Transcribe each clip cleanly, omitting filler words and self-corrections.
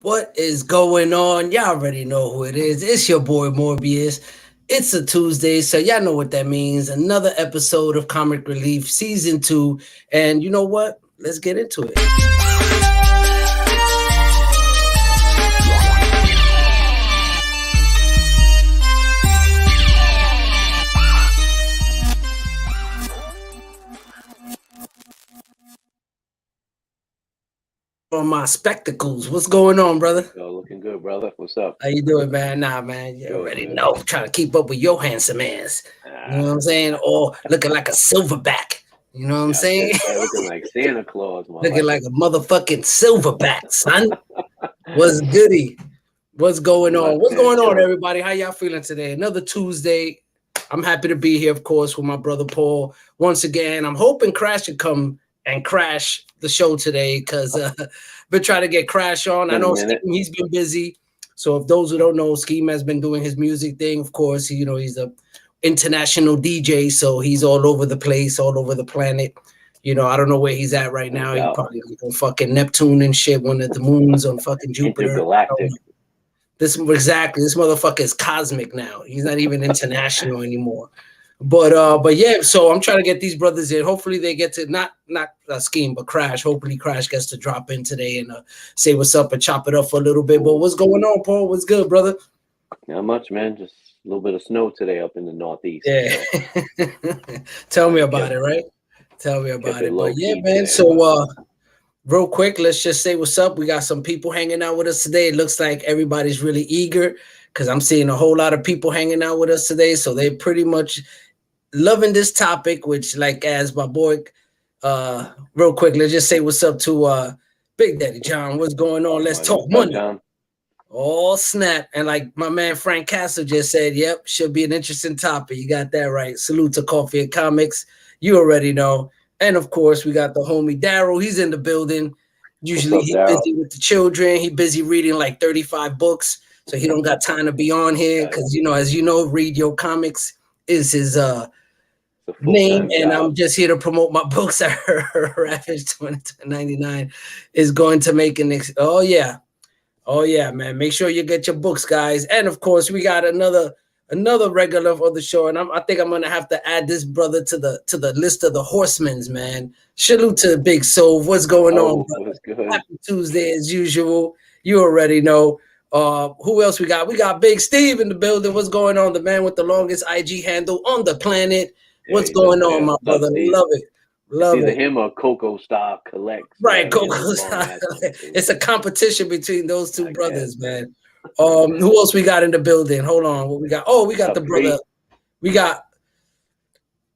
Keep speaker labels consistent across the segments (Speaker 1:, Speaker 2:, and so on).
Speaker 1: What is going on? Y'all already know who it is. It's your boy Morbius. It's a Tuesday, so y'all know what that means. Another episode of Comic Relief Season 2. And you know what? Let's get into it. On my spectacles. What's going on, brother?
Speaker 2: Yo, looking good, brother. What's up?
Speaker 1: How you doing, man? Nah, man. You already know. I'm trying to keep up with your handsome ass. You know what I'm saying? Or looking like a silverback. You know what I'm saying?
Speaker 2: Looking like Santa Claus.
Speaker 1: Looking like a motherfucking silverback, son. What's goody? What's going on? What's going on, everybody? How y'all feeling today? Another Tuesday. I'm happy to be here, of course, with my brother Paul. Once again, I'm hoping Crash should come and crash the show today because been trying to get Crash on. I know he's been busy. So if those who don't know, Scheme has been doing his music thing. Of course, he's a international DJ, so he's all over the place, all over the planet. I don't know where he's at right now. He's probably on fucking Neptune and shit, one of the moons on fucking Jupiter.
Speaker 2: Intergalactic.
Speaker 1: This motherfucker is cosmic now. He's not even international anymore. But yeah, so I'm trying to get these brothers in. Hopefully they get to not Scheme, but Crash. Hopefully Crash gets to drop in today and say what's up and chop it up for a little bit. But what's going on, Paul? What's good, brother?
Speaker 2: Not much, man. Just a little bit of snow today up in the Northeast.
Speaker 1: Yeah. Tell me about it, right? Tell me about it. But yeah, man. So real quick, let's just say what's up. We got some people hanging out with us today. It looks like everybody's really eager because I'm seeing a whole lot of people hanging out with us today. So they pretty much loving this topic, which, like, as my boy, real quick, let's just say what's up to Big Daddy John. What's going on? Let's talk money. Oh, snap. And like my man Frank Castle just said, yep, should be an interesting topic. You got that right. Salute to Coffee and Comics. You already know. And of course, we got the homie Daryl. He's in the building. Usually he's busy with the children. He's busy reading like 35 books. So he don't got time to be on here because, as you know, Read Your Comics is his name, and I'm just here to promote my books. Ravage 2099 is going to make an oh yeah, man. Make sure you get your books, guys. And of course, we got another regular for the show, and I think I'm gonna have to add this brother to the list of the horsemen's, man. Salute to Big Sove. What's going on, brother? Happy Tuesday as usual. You already know. Who else we got? We got Big Steve in the building. What's going on? The man with the longest IG handle on the planet. What's going on, my brother? Love it. Love it.
Speaker 2: Either him or Coco Star Collects.
Speaker 1: Right, Coco Star. It's a competition between those two brothers, man. Who else we got in the building? Hold on. What we got? Oh, we got the brother. We got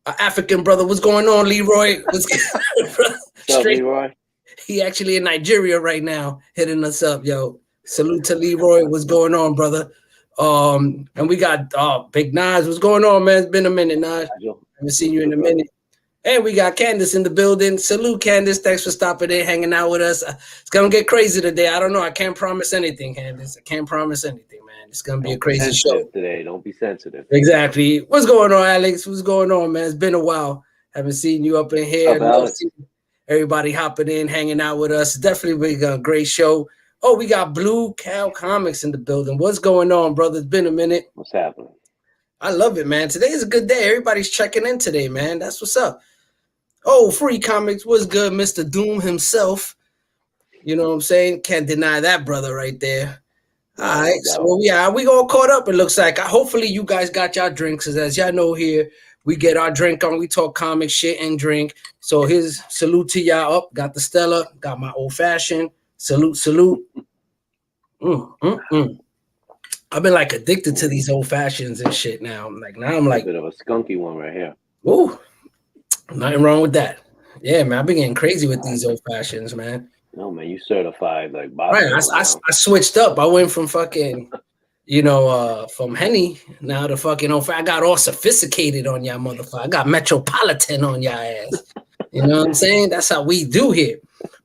Speaker 1: an African brother. What's going on, Leroy? What's
Speaker 2: Straight Leroy?
Speaker 1: He actually in Nigeria right now, hitting us up, yo. Salute to Leroy. What's going on, brother? And we got Big Nas. What's going on, man? It's been a minute, Nas. Haven't seen you in a minute. And we got Candace in the building. Salute, Candace. Thanks for stopping in, hanging out with us. It's going to get crazy today. I don't know. I can't promise anything, Candace. I can't promise anything, man. It's going to be a crazy show
Speaker 2: today. Don't be sensitive.
Speaker 1: Exactly. What's going on, Alex? What's going on, man? It's been a while. Haven't seen you up in here. Everybody hopping in, hanging out with us. Definitely been a great show. Oh, we got Blue Cow Comics in the building. What's going on, brother? It's been a minute.
Speaker 2: What's happening?
Speaker 1: I love it, man. Today is a good day. Everybody's checking in today, man. That's what's up. Oh, Free Comics, what's good? Mr. Doom himself. You know what I'm saying? Can't deny that brother right there. All right. So we all caught up, it looks like. Hopefully you guys got y'all drinks. As y'all know here, we get our drink on. We talk comic shit and drink. So here's salute to y'all up. Got the Stella. Got my old fashioned. Salute. I've been like addicted to these old fashions and shit now. I'm like
Speaker 2: a bit of a skunky one right here.
Speaker 1: Ooh, nothing wrong with that. Yeah, man, I've been getting crazy with these old fashions, man.
Speaker 2: No, man, you certified like
Speaker 1: right. I switched up. I went from fucking, from Henny now to fucking I got all sophisticated on y'all motherfucker. I got Metropolitan on y'all ass. You know what I'm saying? That's how we do here.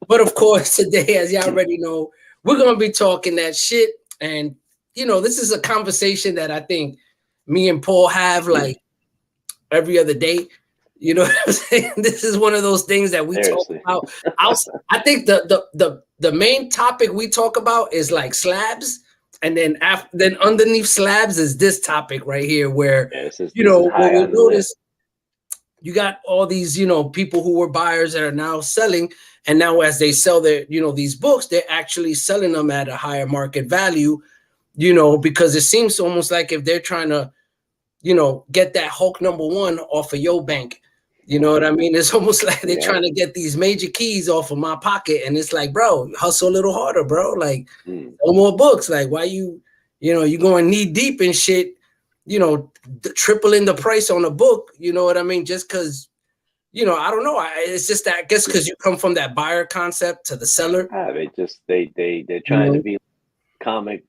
Speaker 1: But of course, today, as y'all already know, we're gonna be talking that shit. And this is a conversation that I think me and Paul have like every other day. You know what I'm saying? This is one of those things that we
Speaker 2: Seriously.
Speaker 1: talk about. I think the main topic we talk about is like slabs, and then underneath slabs is this topic right here, where what we notice, you got all these people who were buyers that are now selling, and now as they sell their these books, they're actually selling them at a higher market value, because it seems almost like if they're trying to get that Hulk #1 off of your bank. You know what I mean? It's almost like they're trying to get these major keys off of my pocket. And it's like, bro, hustle a little harder, bro. Like, no more books. Like, why you going knee deep in shit, tripling the price on a book. You know what I mean? Just because, I don't know. It's just that, I guess because you come from that buyer concept to the seller.
Speaker 2: They're trying to be comic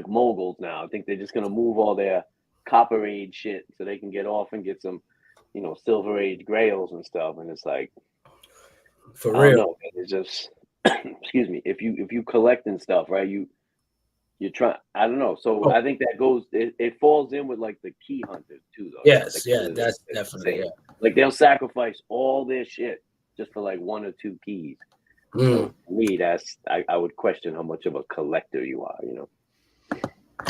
Speaker 2: moguls now. I think they're just going to move all their Copper Age shit so they can get off and get some Silver Age grails and stuff, and it's like,
Speaker 1: for real,
Speaker 2: it's just excuse me, if you collecting stuff, right, you're trying, I don't know, so I think that goes, it falls in with like the key hunters too, though.
Speaker 1: Yes, that's definitely
Speaker 2: like they'll sacrifice all their shit just for like 1 or 2 keys. So for me, I would question how much of a collector you are,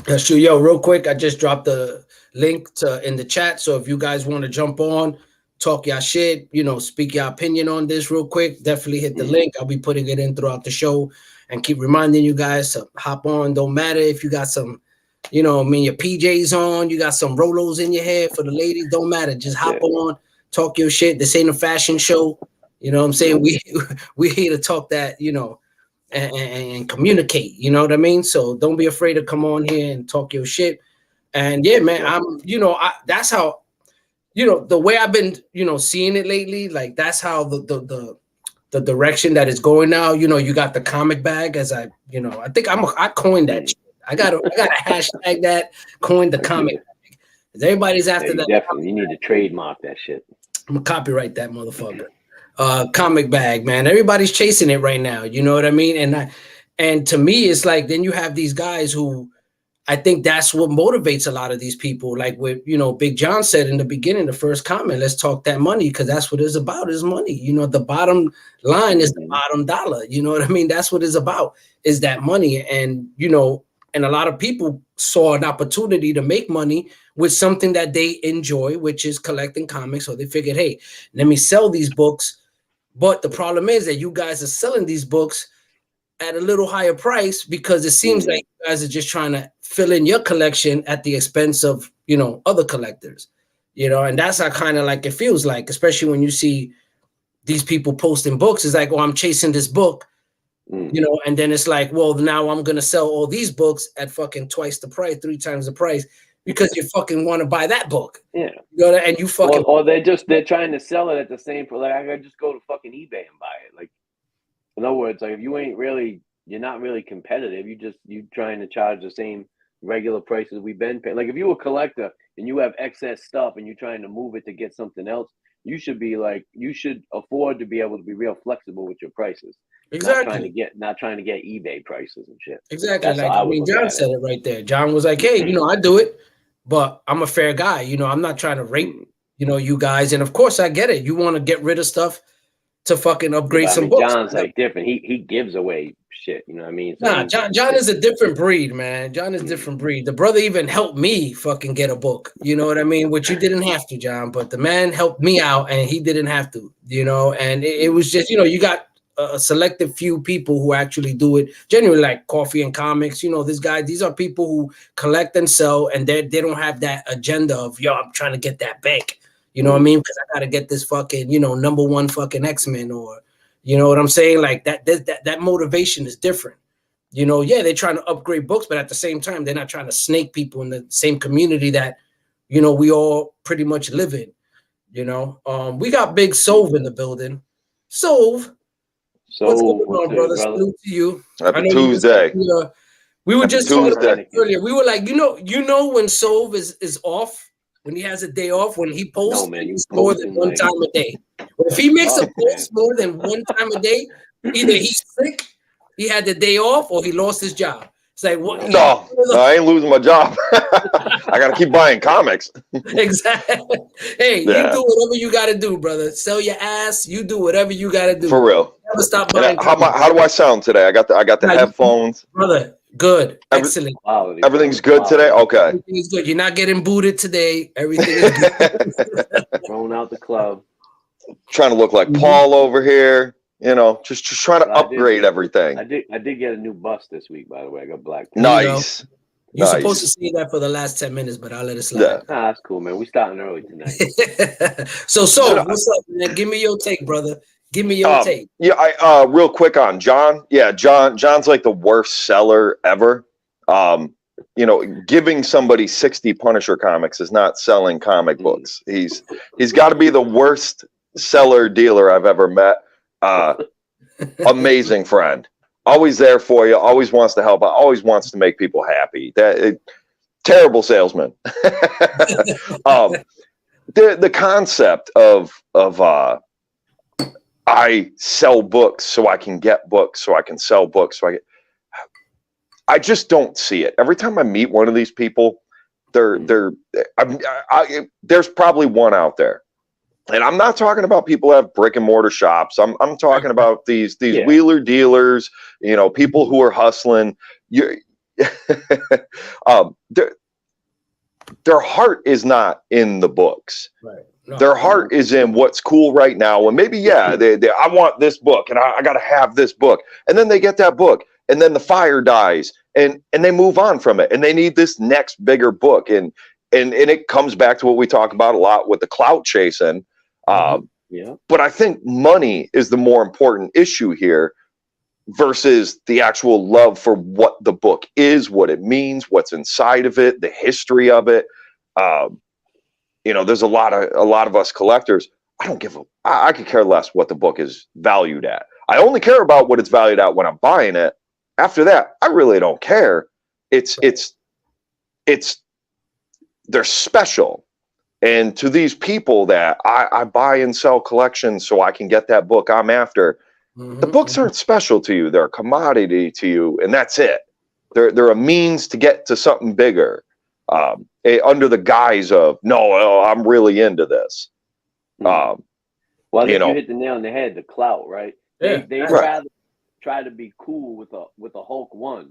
Speaker 1: That's true. Yo, real quick, I just dropped the link in the chat. So if you guys want to jump on, talk your shit, speak your opinion on this real quick, definitely hit the link. I'll be putting it in throughout the show and keep reminding you guys to hop on. Don't matter if you got some, your PJs on, you got some Rolos in your hair for the ladies, don't matter. Just hop on, talk your shit. This ain't a fashion show. You know what I'm saying? We here to talk that, and communicate, you know what I mean? So don't be afraid to come on here and talk your shit. And yeah, man, that's how, the way I've been, seeing it lately, like that's how the direction that it's going now. You got the comic bag, as I think I coined that shit. I gotta hashtag that, coin the comic bag. Everybody's after that.
Speaker 2: Definitely, you need to trademark that shit.
Speaker 1: I'm gonna copyright that motherfucker. Comic bag, man. Everybody's chasing it right now. You know what I mean? And to me, it's like, then you have these guys who, I think that's what motivates a lot of these people. Like what, Big John said in the beginning, the first comment, let's talk that money, because that's what it's about, is money. The bottom line is the bottom dollar. You know what I mean? That's what it's about, is that money. And, and a lot of people saw an opportunity to make money with something that they enjoy, which is collecting comics. So they figured, hey, let me sell these books. But the problem is that you guys are selling these books at a little higher price, because it seems like you guys are just trying to fill in your collection at the expense of, other collectors, and that's how kind of like it feels like, especially when you see these people posting books. It's like, oh, I'm chasing this book, and then it's like, well, now I'm going to sell all these books at fucking twice the price, 3 times the price, because you fucking want to buy that book.
Speaker 2: Yeah.
Speaker 1: And you fucking,
Speaker 2: or they're trying to sell it at the same, like, I gotta just go to fucking eBay and buy it. Like, in other words, like, if you're not really competitive, you trying to charge the same regular prices we've been paying. Like, if you're a collector and you have excess stuff and you're trying to move it to get something else, you should afford to be able to be real flexible with your prices.
Speaker 1: Exactly.
Speaker 2: Not trying to get eBay prices and shit.
Speaker 1: Exactly. Like, John said it right there. John was like, hey, I do it, but I'm a fair guy. I'm not trying to rape, you guys. And of course I get it. You want to get rid of stuff to fucking upgrade some books.
Speaker 2: John's like different. He gives away shit. You know what I mean?
Speaker 1: So John is a different breed, man. John is a different breed. The brother even helped me fucking get a book. You know what I mean? Which you didn't have to, John. But the man helped me out, and he didn't have to. And it was just, you got a selective few people who actually do it genuinely, like Coffee and Comics. These are people who collect and sell, and they don't have that agenda of, yo, I'm trying to get that bank. You know what I mean? Because I got to get this fucking, #1 fucking X-Men, or, you know what I'm saying? Like that motivation is different. They're trying to upgrade books, but at the same time, they're not trying to snake people in the same community that, we all pretty much live in. We got Big Sove in the building. Sove. What's going on, brother? Salute to you.
Speaker 3: Happy Tuesday.
Speaker 1: We were just talking earlier. We were like, when Sove is off, when he has a day off, when he posts more than one time a day. If he makes a post more than one time a day, either he's sick he had the day off or he lost his job. It's like, what?
Speaker 3: No, I ain't losing my job. I got to keep buying comics.
Speaker 1: Exactly. Hey, you do whatever you got to do, brother. Sell your ass. You do whatever you got to do.
Speaker 3: For real.
Speaker 1: Never stop buying
Speaker 3: how do I sound today? I got the headphones.
Speaker 1: Brother, good. Excellent.
Speaker 3: Everything's good today? Okay.
Speaker 1: Everything's good. You're not getting booted today. Everything is good.
Speaker 2: Thrown out the club.
Speaker 3: Trying to look like Paul over here. You know, just trying to upgrade everything.
Speaker 2: I did get a new bus this week, by the way. I got black.
Speaker 3: Nice.
Speaker 1: You're supposed to say that for the last 10 minutes, but I'll let it slide.
Speaker 2: Yeah. Nah, that's cool, man. We starting early tonight.
Speaker 1: So what's up, man? Give me your take, brother. Give me your take.
Speaker 3: Yeah, I real quick on John. Yeah, John's like the worst seller ever. You know, giving somebody 60 Punisher comics is not selling comic books. He's got to be the worst seller dealer I've ever met. Amazing friend, always there for you, always wants to help out, always wants to make people happy. Terrible salesman. The concept of I sell books so I can get books, so I can sell books, I just don't see it. Every time I meet one of these people, there's probably one out there. And I'm not talking about people who have brick and mortar shops. I'm talking about these wheeler dealers, you know, people who are hustling. Their heart is not in the books. Right. No, their heart is in what's cool right now. And maybe, I want this book and I got to have this book. And then they get that book and then the fire dies and they move on from it. And they need this next bigger book. And it comes back to what we talk about a lot with the clout chasing. But I think money is the more important issue here versus the actual love for what the book is, what it means, what's inside of it, the history of it. You know, there's a lot of us collectors. I could care less what the book is valued at. I only care about what it's valued at when I'm buying it. After that, I really don't care. They're special. And to these people that I buy and sell collections so I can get that book I'm after, the books aren't special to you. They're a commodity to you, and that's it. They're a means to get to something bigger, under the guise of, no, I'm really into this.
Speaker 2: Well, you hit the nail on the head, the clout, right?
Speaker 1: Yeah.
Speaker 2: They rather try to be cool with a Hulk 1.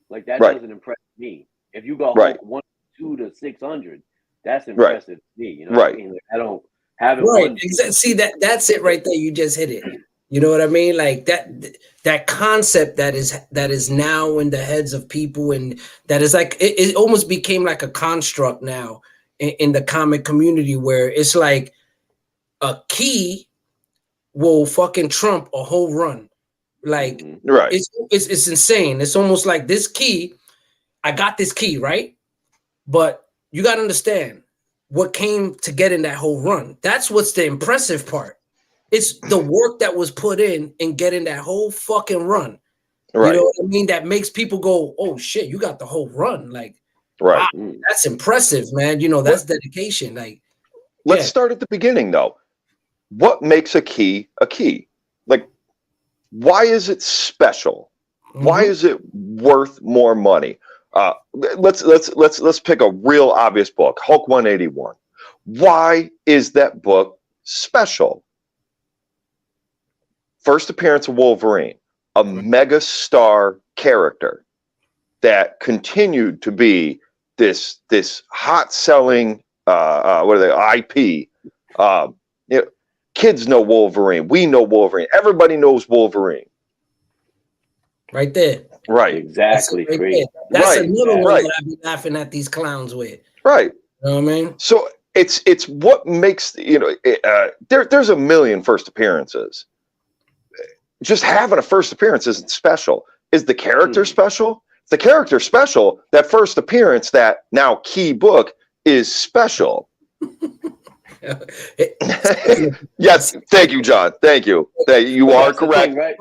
Speaker 2: Like, that doesn't impress me. If you go Hulk 1, 2 to 600, that's impressive to me. You know what I mean? Like, I don't have it.
Speaker 1: Right. See, that's it right there. You just hit it. You know what I mean? Like that concept that is now in the heads of people, and that is like it almost became like a construct now in the comic community, where it's like a key will fucking trump a whole run. Like it's insane. It's almost like this key. I got this key, right? But you got to understand what came to get in that whole run. That's what's the impressive part. It's the work that was put in getting that whole fucking run. Right. You know what I mean? That makes people go, oh shit, you got the whole run. Like, wow, that's impressive, man. You know, that's dedication. Like,
Speaker 3: let's start at the beginning though. What makes a key a key? Like, why is it special? Why is it worth more money? Let's pick a real obvious book, Hulk 181. Why is that book special? First appearance of Wolverine, a mega star character that continued to be this hot selling IP. Kids know Wolverine. We know Wolverine. Everybody knows Wolverine.
Speaker 1: Right there.
Speaker 3: Right.
Speaker 2: Exactly.
Speaker 1: That's another one that I've been laughing at these clowns with.
Speaker 3: Right.
Speaker 1: You know what I mean?
Speaker 3: So it's what makes, there's a million first appearances. Just having a first appearance isn't special. Is the character special? If the character's special, that first appearance, that now key book is special. Yes, thank you, John. Thank you. You are correct.
Speaker 2: Right?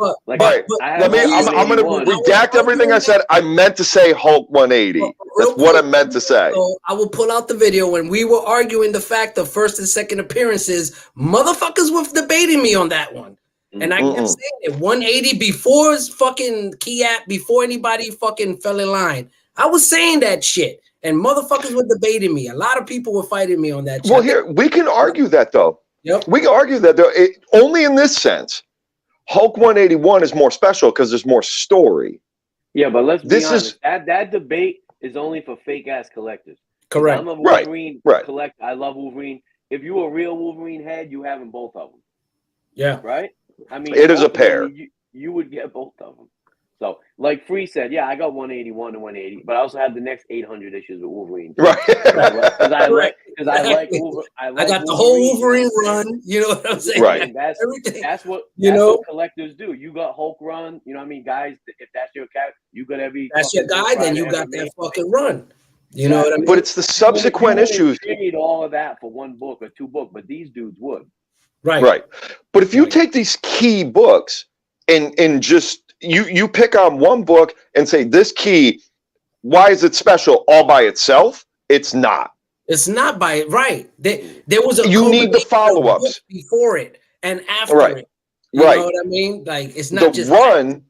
Speaker 3: I'm going to redact everything I said. I meant to say Hulk 180. That's what I meant to say.
Speaker 1: So I will pull out the video when we were arguing the fact of first and second appearances. Motherfuckers were debating me on that one. And I kept saying it 180 before fucking key app, before anybody fucking fell in line. I was saying that shit, and motherfuckers were debating me. A lot of people were fighting me on that shit.
Speaker 3: Well, here we can argue that though.
Speaker 1: Yep.
Speaker 3: We can argue that though. Only in this sense, Hulk 181 is more special because there's more story.
Speaker 2: Yeah, but let's be honest. That debate is only for fake ass collectors.
Speaker 1: Correct.
Speaker 2: I'm a Wolverine collector. I love Wolverine. If you're a real Wolverine head, you having both of them.
Speaker 1: Yeah.
Speaker 2: Right? I mean,
Speaker 3: it is a pair.
Speaker 2: You would get both of them. So, like Free said, yeah, I got 181 to 180, but I also have the next 800 issues with Wolverine.
Speaker 3: Right.
Speaker 2: Because I like Wolverine.
Speaker 1: I got the whole Wolverine run. You know what I'm saying?
Speaker 3: Right.
Speaker 2: That's what collectors do. You got Hulk run. You know what I mean, guys? If that's your cat, you got every.
Speaker 1: That's your guy. Then you got that fucking run. You know what I mean?
Speaker 3: But it's the subsequent issues.
Speaker 2: You need all of that for one book or two books, but these dudes would.
Speaker 3: Right. But if you take these key books and just you pick on one book and say this key, why is it special all by itself? It's not.
Speaker 1: It's not by There was a
Speaker 3: you need the follow-ups
Speaker 1: before it and after it. You know what I mean? Like it's not just
Speaker 3: run.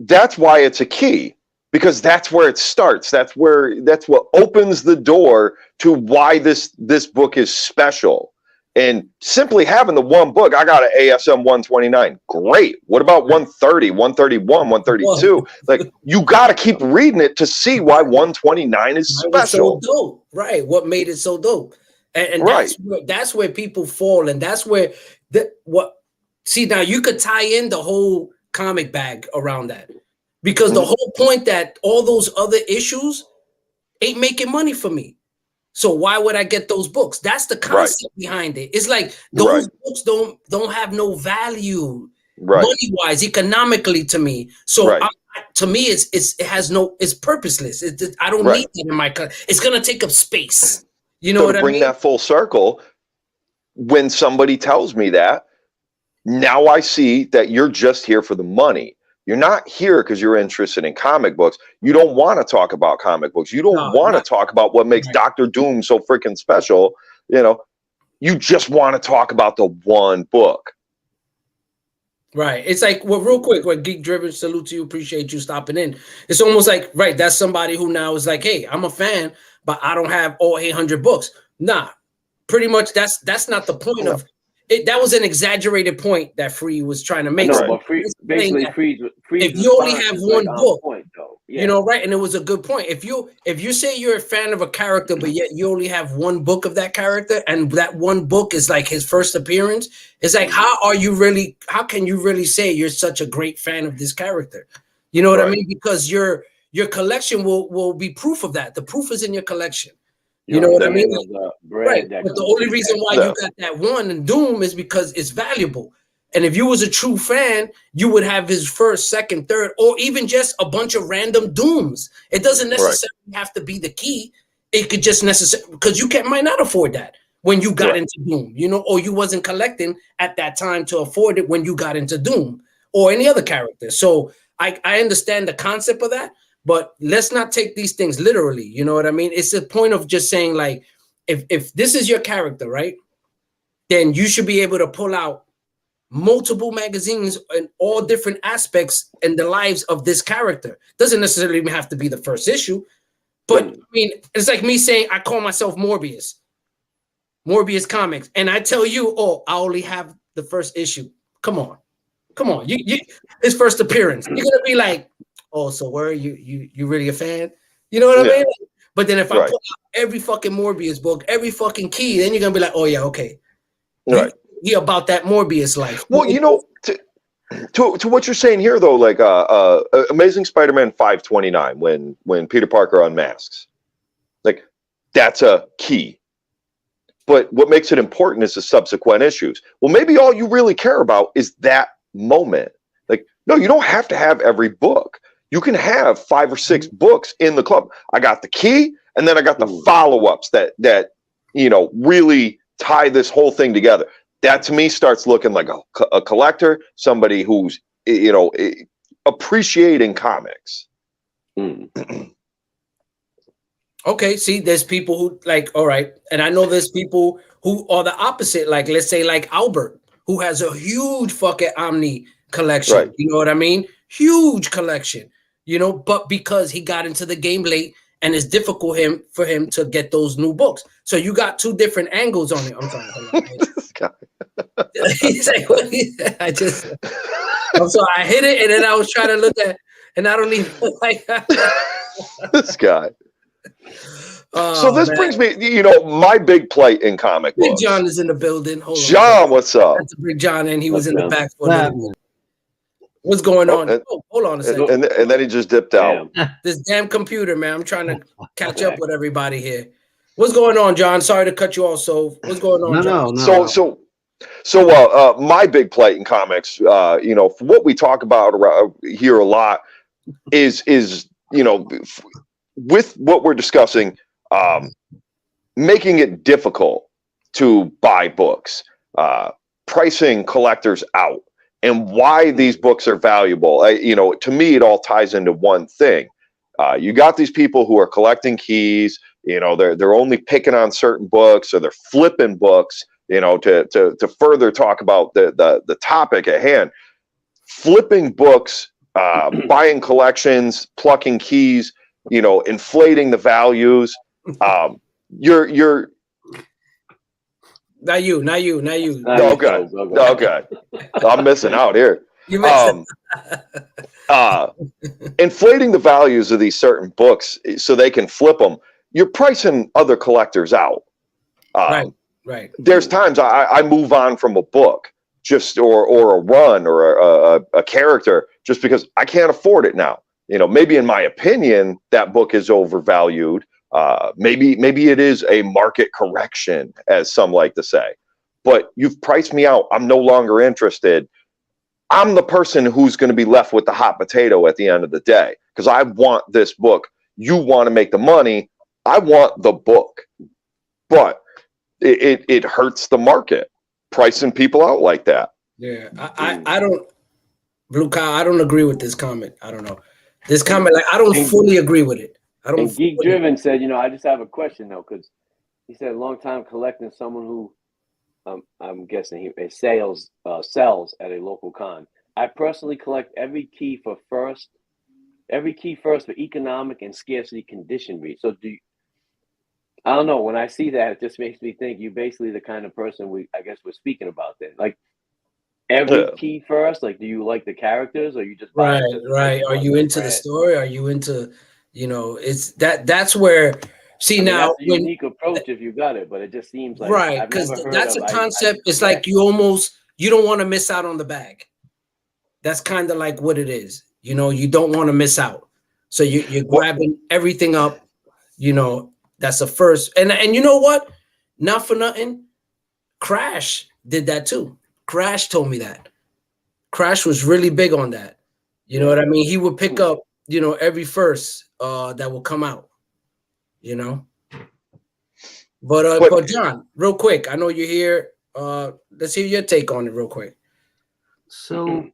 Speaker 3: That's why it's a key. Because that's where it starts. That's what opens the door to why this book is special. And simply having the one book, I got an ASM 129. Great. What about 130, 131, 132? Like you got to keep reading it to see why 129 is special.
Speaker 1: So dope. Right. What made it so dope? And that's where people fall. And that's where see, now you could tie in the whole comic bag around that. Because the whole point that all those other issues ain't making money for me. So why would I get those books? That's the concept behind it. It's like those books don't have no value money-wise, economically to me. So to me, it's purposeless. I don't need that in my it's gonna take up space. You know what I mean?
Speaker 3: Bring that full circle. When somebody tells me that, now I see that you're just here for the money. You're not here because you're interested in comic books. You don't want to talk about comic books. You don't want to talk about what makes Dr. Doom so freaking special. You know, you just want to talk about the one book.
Speaker 1: Right. It's like, well, real quick, Geek Driven, salute to you. Appreciate you stopping in. It's almost like, that's somebody who now is like, hey, I'm a fan, but I don't have all 800 books. Nah, pretty much that's not the point of it. That was an exaggerated point that Free was trying to make.
Speaker 2: But Free
Speaker 1: if you only have one book, you know, right? And it was a good point. If you say you're a fan of a character, but yet you only have one book of that character, and that one book is like his first appearance, it's like, how can you really say you're such a great fan of this character? You know what I mean? Because your collection will be proof of that. The proof is in your collection. You know what I mean? Right. But the only reason why you got that one in Doom is because it's valuable. And if you was a true fan, you would have his first, second, third, or even just a bunch of random Dooms. It doesn't necessarily have to be the key. It could just necessarily, because you might not afford that when you got into Doom, you know, or you wasn't collecting at that time to afford it when you got into Doom or any other character. So I understand the concept of that. But let's not take these things literally. You know what I mean? It's the point of just saying, like, if this is your character, right, then you should be able to pull out multiple magazines in all different aspects in the lives of this character. Doesn't necessarily even have to be the first issue. But, I mean, it's like me saying I call myself Morbius Comics. And I tell you, I only have the first issue. Come on. You his first appearance. You're going to be like, oh, so where are you really a fan? You know what I mean? But then if I pull out every fucking Morbius book, every fucking key, then you're gonna be like, oh yeah, okay. Right. He about that Morbius life.
Speaker 3: Well, you know, to what you're saying here though, like Amazing Spider-Man 529, when Peter Parker unmasks. Like, that's a key. But what makes it important is the subsequent issues. Well, maybe all you really care about is that moment. Like, no, you don't have to have every book. You can have 5 or 6 books in the club. I got the key, and then I got the follow-ups that you know really tie this whole thing together. That to me starts looking like a collector, somebody who's appreciating comics.
Speaker 1: Okay, see, there's people who like, all right, and I know there's people who are the opposite. Like, let's say, like Albert, who has a huge fucking Omni collection.
Speaker 3: Right.
Speaker 1: You know what I mean? Huge collection. You know, but because he got into the game late and it's difficult for him to get those new books. So you got two different angles on it. I'm sorry. He's like, I'm sorry, I hit it and then I was trying to look at, and I don't even like
Speaker 3: this guy. So this brings me, you know, my big plight in comic books.
Speaker 1: Big John is in the building. Hold on.
Speaker 3: John, what's up?
Speaker 1: That's Big John, and he was in the back for a little bit. What's going on? Hold on a second.
Speaker 3: And then he just dipped out.
Speaker 1: This damn computer, man. I'm trying to catch up with everybody here. What's going on, John? Sorry to cut you off. So what's going on, John?
Speaker 3: So my big plight in comics, you know, what we talk about here a lot is you know, with what we're discussing, making it difficult to buy books, pricing collectors out, and why these books are valuable. You know, to me, it all ties into one thing. You got these people who are collecting keys. You know, they're only picking on certain books, or they're flipping books. You know, to further talk about the topic at hand, flipping books, buying collections, plucking keys. You know, inflating the values. You're not you. Okay. I'm missing out here.
Speaker 1: You missing.
Speaker 3: Inflating the values of these certain books so they can flip them. You're pricing other collectors out.
Speaker 1: Right.
Speaker 3: There's times I move on from a book just or a run or a character just because I can't afford it now. You know, maybe in my opinion, that book is overvalued. Maybe it is a market correction, as some like to say. But you've priced me out. I'm no longer interested. I'm the person who's going to be left with the hot potato at the end of the day because I want this book. You want to make the money. I want the book. But it hurts the market, pricing people out like that.
Speaker 1: Yeah, I don't, Blue Cow, I don't agree with this comment. I don't know. This comment, like, I don't fully agree with it. I don't.
Speaker 2: And Geek Driven said, you know, I just have a question though, because he said a long time collecting someone who, I'm guessing he sells at a local con. I personally collect every key first for economic and scarcity condition read. So I don't know. When I see that, it just makes me think you're basically the kind of person I guess we're speaking about then. Like every key first. Like, do you like the characters, or you just
Speaker 1: right? Are you into the story? Are you into, you know? It's that's where. See, now
Speaker 2: that's a unique approach if you got it, but it just seems like
Speaker 1: right because that's a concept. It's like you don't want to miss out on the bag. That's kind of like what it is. You know, you don't want to miss out, so you're grabbing everything up. You know, that's a first. And you know what? Not for nothing, Crash did that too. Crash told me that. Crash was really big on that. You know what I mean? He would pick up, you know, every first that will come out. You know, but John, real quick, I know you're here. Let's hear your take on it real quick.
Speaker 4: So,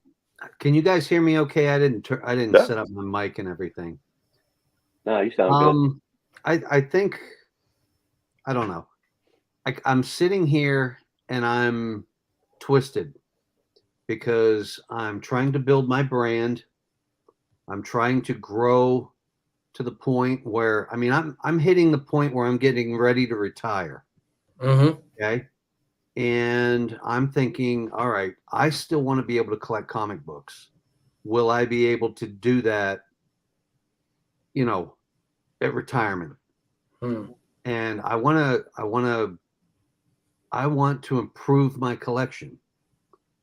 Speaker 4: can you guys hear me? Okay, I didn't set up my mic and everything.
Speaker 2: No, you sound
Speaker 4: good. I think I don't know. I'm sitting here and I'm twisted because I'm trying to build my brand. I'm trying to grow to the point where, I mean, I'm hitting the point where I'm getting ready to retire.
Speaker 1: Mm-hmm.
Speaker 4: Okay. And I'm thinking, all right, I still want to be able to collect comic books. Will I be able to do that, you know, at retirement? And I want to improve my collection.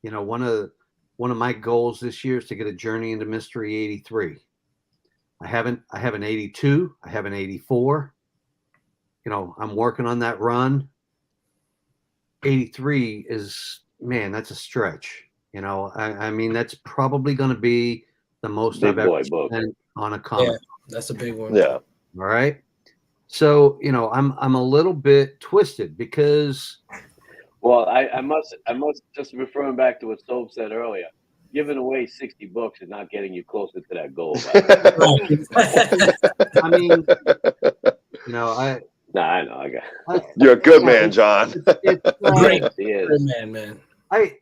Speaker 4: You know, one of my goals this year is to get a Journey into Mystery 83. I have an 82. I have an 84. You know, I'm working on that run. 83 is, man, that's a stretch. You know, I mean, that's probably going to be the most I've ever spent on a comic.
Speaker 1: Yeah, that's a big one.
Speaker 3: Yeah.
Speaker 4: All right. So, you know, I'm a little bit twisted because.
Speaker 2: Well, I must just referring back to what Stove said earlier. Giving away 60 books is not getting you closer to that goal.
Speaker 4: I mean, you know,
Speaker 2: I know.
Speaker 3: You're a good man, John.
Speaker 1: Great man.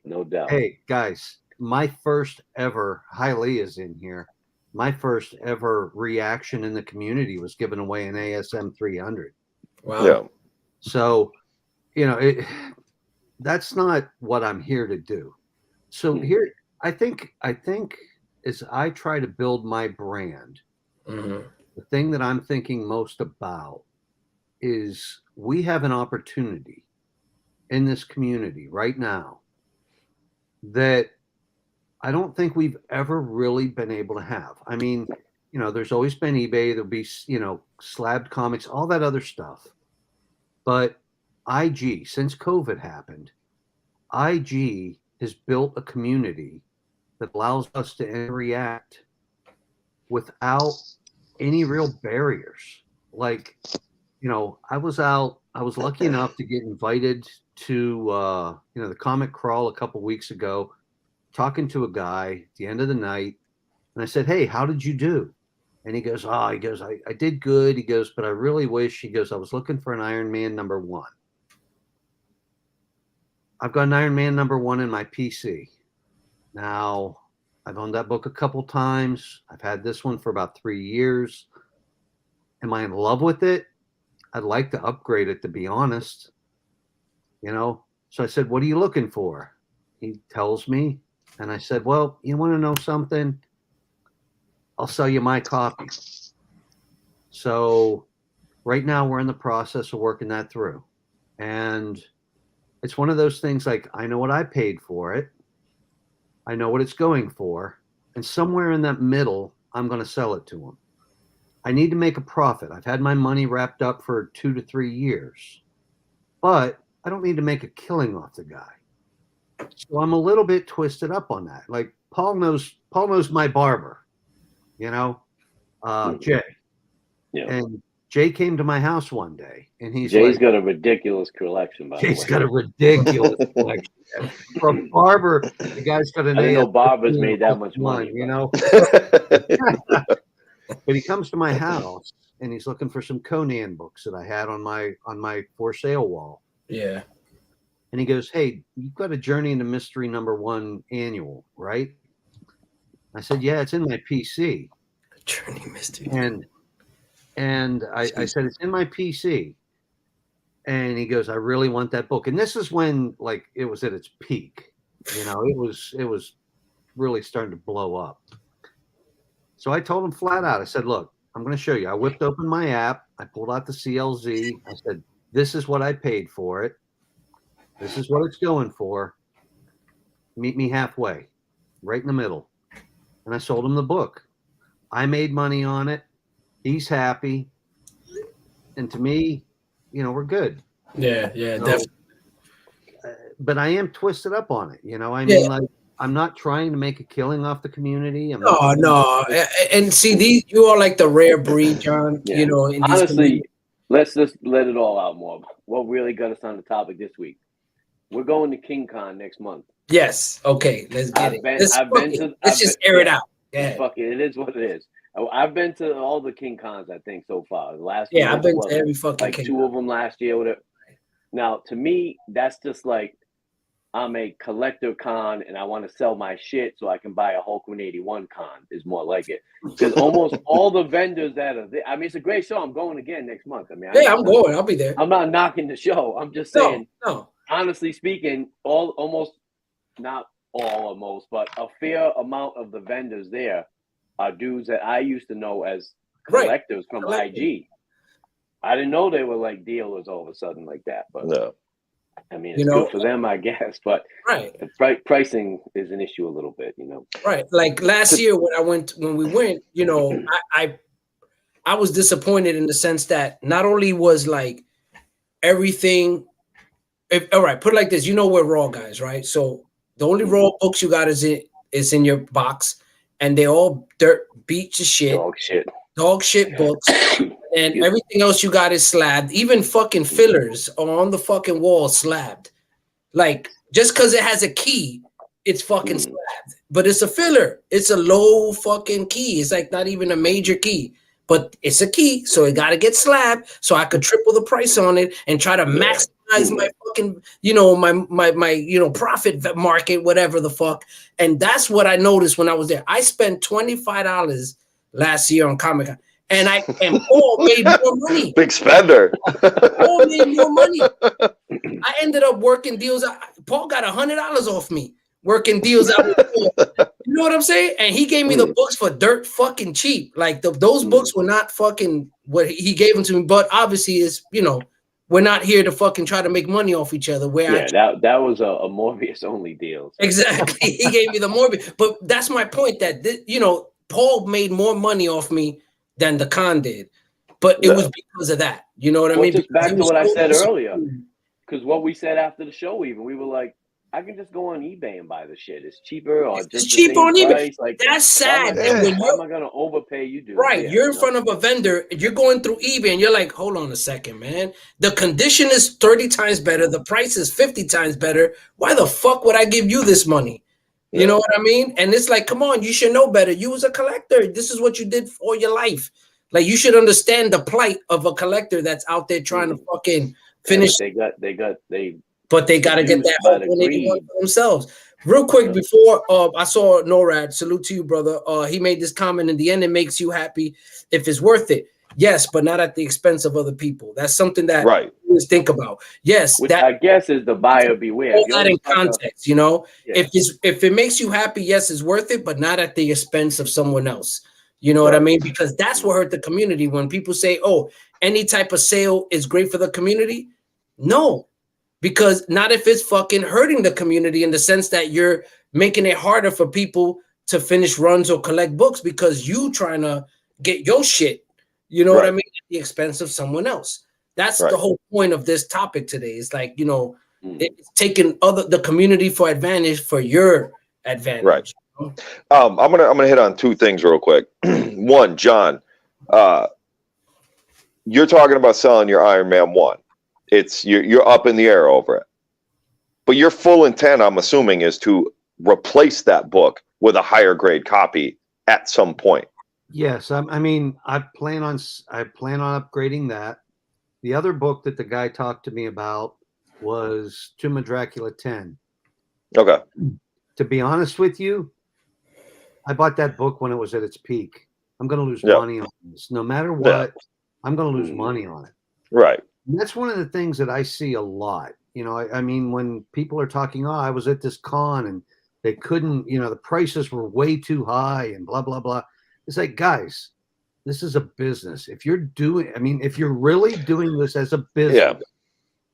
Speaker 2: No doubt.
Speaker 4: Hey guys, my first ever Lee is in here. My first ever reaction in the community was giving away an ASM 300.
Speaker 1: Wow.
Speaker 3: Yeah.
Speaker 4: So, that's not what I'm here to do. So here, I think as I try to build my brand, the thing that I'm thinking most about is we have an opportunity in this community right now that I don't think we've ever really been able to have. I mean, there's always been eBay, there'll be, slabbed comics, all that other stuff. But IG, since COVID happened, IG has built a community that allows us to interact without any real barriers. Like, I was lucky enough to get invited to, the comic crawl a couple weeks ago, talking to a guy at the end of the night. And I said, hey, how did you do? And he goes, I did good. He goes, but I really wish, he goes, I was looking for an Iron Man #1. I've got an Iron Man #1 in my PC. Now, I've owned that book a couple times. I've had this one for about 3 years. Am I in love with it? I'd like to upgrade it, to be honest. So I said, what are you looking for? He tells me. And I said, well, you want to know something? I'll sell you my copy. So right now we're in the process of working that through. And it's one of those things, like, I know what I paid for it. I know what it's going for. And somewhere in that middle, I'm going to sell it to him. I need to make a profit. I've had my money wrapped up for 2 to 3 years, but I don't need to make a killing off the guy. So I'm a little bit twisted up on that. Like, Paul knows my barber, Jay.
Speaker 2: Yeah.
Speaker 4: And Jay came to my house one day, and
Speaker 2: Jay's got a ridiculous collection, by the way.
Speaker 4: Jay's got a ridiculous collection. For a barber, the guy's got an.
Speaker 2: I didn't know barbers made that much money.
Speaker 4: But he comes to my house, and he's looking for some Conan books that I had on my for sale wall.
Speaker 1: Yeah.
Speaker 4: And he goes, hey, you've got a Journey into Mystery #1 annual, right? I said, yeah, it's in my PC.
Speaker 1: Journey Mystery.
Speaker 4: And I said, it's in my PC. And he goes, I really want that book. And this is when, like, it was at its peak. It was really starting to blow up. So I told him flat out, I said, look, I'm going to show you. I whipped open my app. I pulled out the CLZ. I said, this is what I paid for it. This is what it's going for. Meet me halfway, right in the middle. And I sold him the book. I made money on it. He's happy. And to me, we're good.
Speaker 1: Yeah, definitely.
Speaker 4: But I am twisted up on it. Like, I'm not trying to make a killing off the community.
Speaker 1: No. And see, you are like the rare breed, John.
Speaker 2: Yeah. Honestly, let's just let it all out, Morb. What really got us on the topic this week? We're going to King Con next month.
Speaker 1: Yes. Okay. Let's get it. Let's just air it out. Yeah.
Speaker 2: Fuck it. It is what it is. I've been to all the King Cons, I think, so far.
Speaker 1: I've been to every fucking
Speaker 2: like
Speaker 1: King
Speaker 2: 2 of them last year. Whatever. Now, to me, that's just like, I'm a collector con and I want to sell my shit so I can buy a Hulk 181 con is more like it. Because almost all the vendors that are there, I mean, it's a great show. I'm going again next month. I mean,
Speaker 1: I'm going. I'll be there.
Speaker 2: I'm not knocking the show. I'm just saying,
Speaker 1: no.
Speaker 2: Honestly speaking, not all, but a fair amount of the vendors there are dudes that I used to know as collectors from IG. I didn't know they were like dealers all of a sudden like that, but
Speaker 3: no.
Speaker 2: I mean, it's good for them, I guess, but pricing is an issue a little bit,
Speaker 1: Right. Like last year when we went, I was disappointed in the sense that not only was like everything, all right, put it like this, we're Raw guys, right? So the only Raw books you got is in your box, and they're all dirt, beat to shit. Dog shit books. And everything else you got is slabbed. Even fucking fillers are on the fucking wall slabbed. Like, just because it has a key, it's fucking slabbed. But it's a filler. It's a low fucking key. It's like not even a major key. But it's a key, so it got to get slabbed so I could triple the price on it and try to maximize maximize my fucking, my profit market, whatever the fuck. And that's what I noticed when I was there. I spent $25 last year on Comic-Con. And Paul made more money.
Speaker 3: Big spender.
Speaker 1: Paul made more money. I ended up working deals. Paul got $100 off me working deals out with Paul. You know what I'm saying? And he gave me the books for dirt fucking cheap. Like those books were not fucking what he gave them to me. But obviously, we're not here to fucking try to make money off each other.
Speaker 2: That was a Morbius only deal. So.
Speaker 1: Exactly. He gave me the Morbius. But that's my point. That Paul made more money off me than the con did, but it was because of that. You know what I mean?
Speaker 2: Just back to what I said earlier, because what we said after the show, even we were like, I can just go on eBay and buy the shit. It's cheaper, or
Speaker 1: it's cheaper on eBay. Like, that's sad.
Speaker 2: Why am I gonna overpay you?
Speaker 1: Right, you're in front of a vendor. You're going through eBay, and you're like, hold on a second, man. The condition is 30 times better. The price is 50 times better. Why the fuck would I give you this money? You know what I mean? And it's like, come on, you should know better. You was a collector. This is what you did for your life. Like, you should understand the plight of a collector that's out there trying to fucking finish.
Speaker 2: But they got
Speaker 1: to get that 181 for themselves. Real quick, before I saw NORAD, salute to you, brother. He made this comment. In the end, it makes you happy if it's worth it. Yes, but not at the expense of other people. That's something that you always think about. Yes,
Speaker 2: which that I guess is the buyer beware.
Speaker 1: All that in context, If it makes you happy, yes, it's worth it, but not at the expense of someone else. You know what I mean? Because that's what hurt the community. When people say, "Oh, any type of sale is great for the community," no, because not if it's fucking hurting the community in the sense that you're making it harder for people to finish runs or collect books because you trying to get your shit. You know what I mean? At the expense of someone else. That's the whole point of this topic today. It's like, it's taking the community for advantage for your advantage.
Speaker 3: Right. I'm gonna hit on two things real quick. One, John, you're talking about selling your Iron Man 1. You're up in the air over it. But your full intent, I'm assuming, is to replace that book with a higher grade copy at some point.
Speaker 4: Yes, I plan on upgrading that. The other book that the guy talked to me about was Tomb of Dracula 10.
Speaker 3: Okay.
Speaker 4: To be honest with you, I bought that book when it was at its peak. I'm going to lose money on this. No matter what, I'm going to lose money on it.
Speaker 3: Right.
Speaker 4: And that's one of the things that I see a lot. When people are talking, I was at this con and they couldn't, the prices were way too high and blah, blah, blah. It's like, guys, this is a business. If you're really doing this as a business,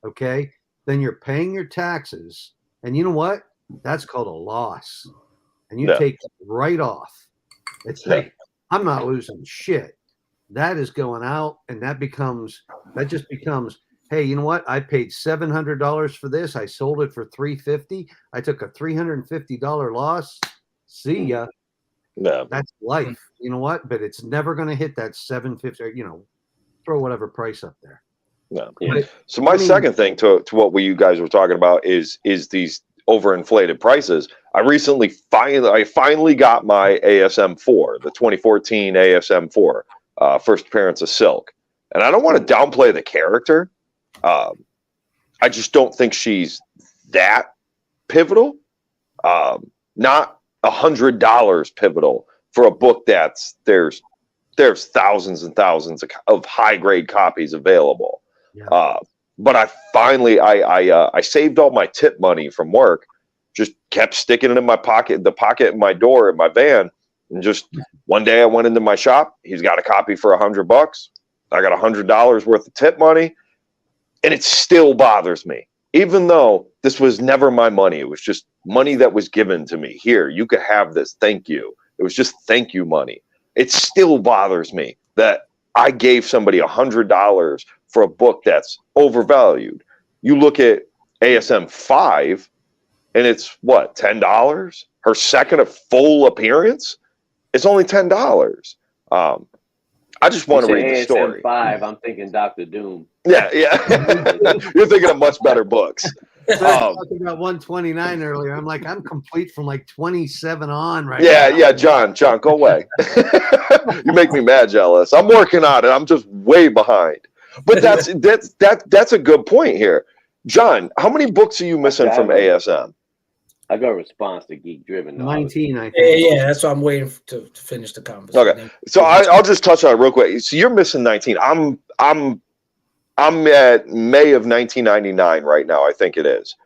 Speaker 4: okay, then you're paying your taxes. And you know what? That's called a loss. And you take it right off. It's like, I'm not losing shit. That is going out. And that just becomes, hey, you know what? I paid $700 for this. I sold it for $350. I took a $350 loss. See ya.
Speaker 3: No.
Speaker 4: That's life. You know what? But it's never going to hit that $750, throw whatever price up there.
Speaker 3: No. Yeah. So my second thing to what you guys were talking about is these overinflated prices. I finally got my ASM4, the 2014 ASM4, first appearance of Silk. And I don't want to downplay the character. I just don't think she's that pivotal. Not $100 pivotal for a book there's thousands and thousands of high grade copies available. Yeah. But I finally I saved all my tip money from work, just kept sticking it in my pocket, the pocket in my door in my van, and just one day I went into my shop. He's got a copy for $100. I got $100 worth of tip money, and it still bothers me. Even though this was never my money, it was just money that was given to me. Here, you could have this. Thank you. It was just thank you money. It still bothers me that I gave somebody $100 for a book that's overvalued. You look at ASM 5, and it's what, $10? Her second full appearance, it's only $10. I just want to read the story.
Speaker 2: 5, I'm thinking Dr. Doom.
Speaker 3: Yeah. You're thinking of much better books.
Speaker 4: I was talking about 129 earlier. I'm like, I'm complete from like 27 on right now.
Speaker 3: Yeah, John, go away. You make me mad jealous. I'm working on it. I'm just way behind. But that's a good point here. John, how many books are you missing from ASM?
Speaker 2: I got a response to Geek Driven.
Speaker 4: 19, I think.
Speaker 1: Yeah, that's why I'm waiting to finish the conversation.
Speaker 3: Okay, so I'll just touch on it real quick. So you're missing 19. I'm at May of 1999 right now. I think it is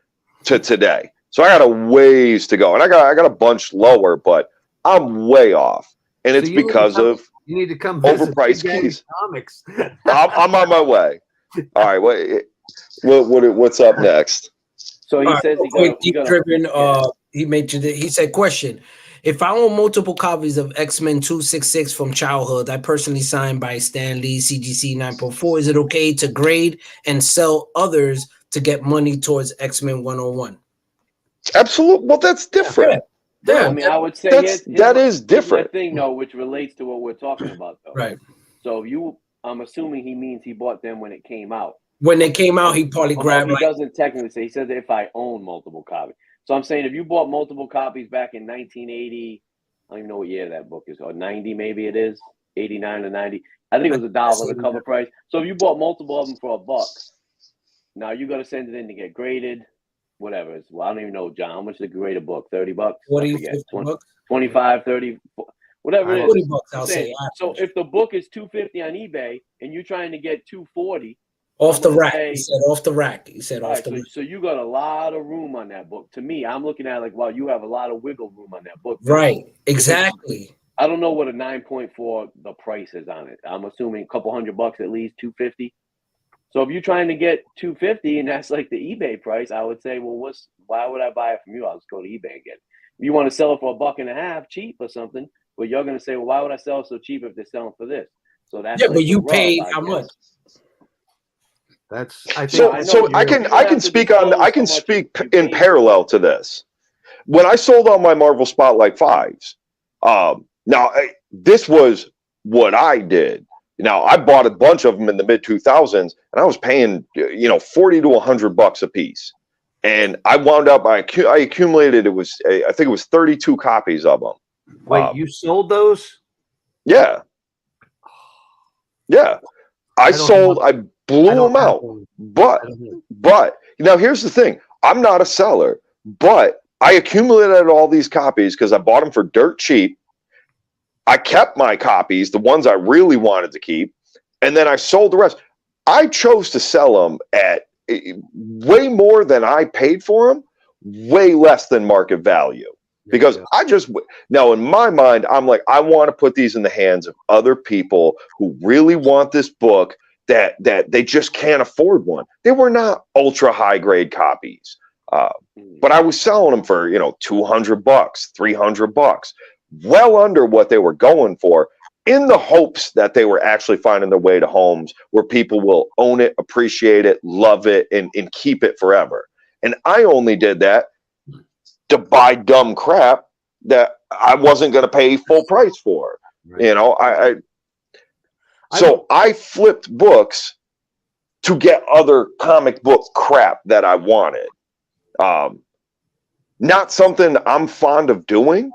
Speaker 3: to today. So I got a ways to go, and I got a bunch lower, but I'm way off, and it's because of
Speaker 4: you need to come
Speaker 3: overpriced keys.
Speaker 4: Comics.
Speaker 3: I'm on my way. All right, what's up next?
Speaker 2: So he says
Speaker 1: he mentioned it. He said, question: if I own multiple copies of X-Men 266 from childhood, I personally signed by Stan Lee, CGC 9.4, is it okay to grade and sell others to get money towards X-Men 101?
Speaker 3: Absolutely. Well, that's different.
Speaker 2: Yeah, I mean, I would say
Speaker 3: that is different.
Speaker 2: Thing though, which relates to what we're talking about, though.
Speaker 1: Right.
Speaker 2: So I'm assuming he means he bought them when it came out.
Speaker 1: When they came out, he probably grabbed.
Speaker 2: He doesn't technically say. He says if I own multiple copies. So I'm saying if you bought multiple copies back in 1980, I don't even know what year that book is, or 90 maybe it is, 89 or 90. I think it was $1 for the cover price. So if you bought multiple of them for $1, now you got to send it in to get graded. Whatever. Well, I don't even know, John. How much to grade a book? $30? 25, 30, whatever it is.
Speaker 1: $40, I'll say.
Speaker 2: So if the book is $250 on eBay and you're trying to get $240
Speaker 1: off the rack, he said off the rack. He said off the rack.
Speaker 2: So you got a lot of room on that book. To me, I'm looking at it like, wow, you have a lot of wiggle room on that book.
Speaker 1: Right. Exactly.
Speaker 2: I don't know what a 9.4 the price is on it. I'm assuming a couple $100 at least, $250. So if you're trying to get $250 and that's like the eBay price, I would say, well, why would I buy it from you? I'll just go to eBay and get it. If you want to sell it for $1.50 cheap or something, but you're going to say, well, why would I sell it so cheap if they're selling for this? So that's
Speaker 1: but you paid how much?
Speaker 3: I can speak in parallel to this. When I sold all my Marvel Spotlight 5s, this was what I did. Now, I bought a bunch of them in the mid 2000s, and I was paying, $40 to $100 a piece. And I wound up, I accumulated, I think it was 32 copies of them.
Speaker 4: Wait, you sold those?
Speaker 3: Yeah. Yeah. I blew them out. But now here's the thing. I'm not a seller, but I accumulated all these copies because I bought them for dirt cheap. I kept my copies, the ones I really wanted to keep, and then I sold the rest. I chose to sell them at way more than I paid for them, way less than market value. Because now in my mind, I'm like, I want to put these in the hands of other people who really want this book that they just can't afford one. They were not ultra high grade copies, but I was selling them for $200, $300. Well under what they were going for, in the hopes that they were actually finding their way to homes where people will own it, appreciate it, love it, and keep it forever. And I only did that to buy dumb crap that I wasn't going to pay full price for. Right. I flipped books to get other comic book crap that I wanted. Not something I'm fond of doing.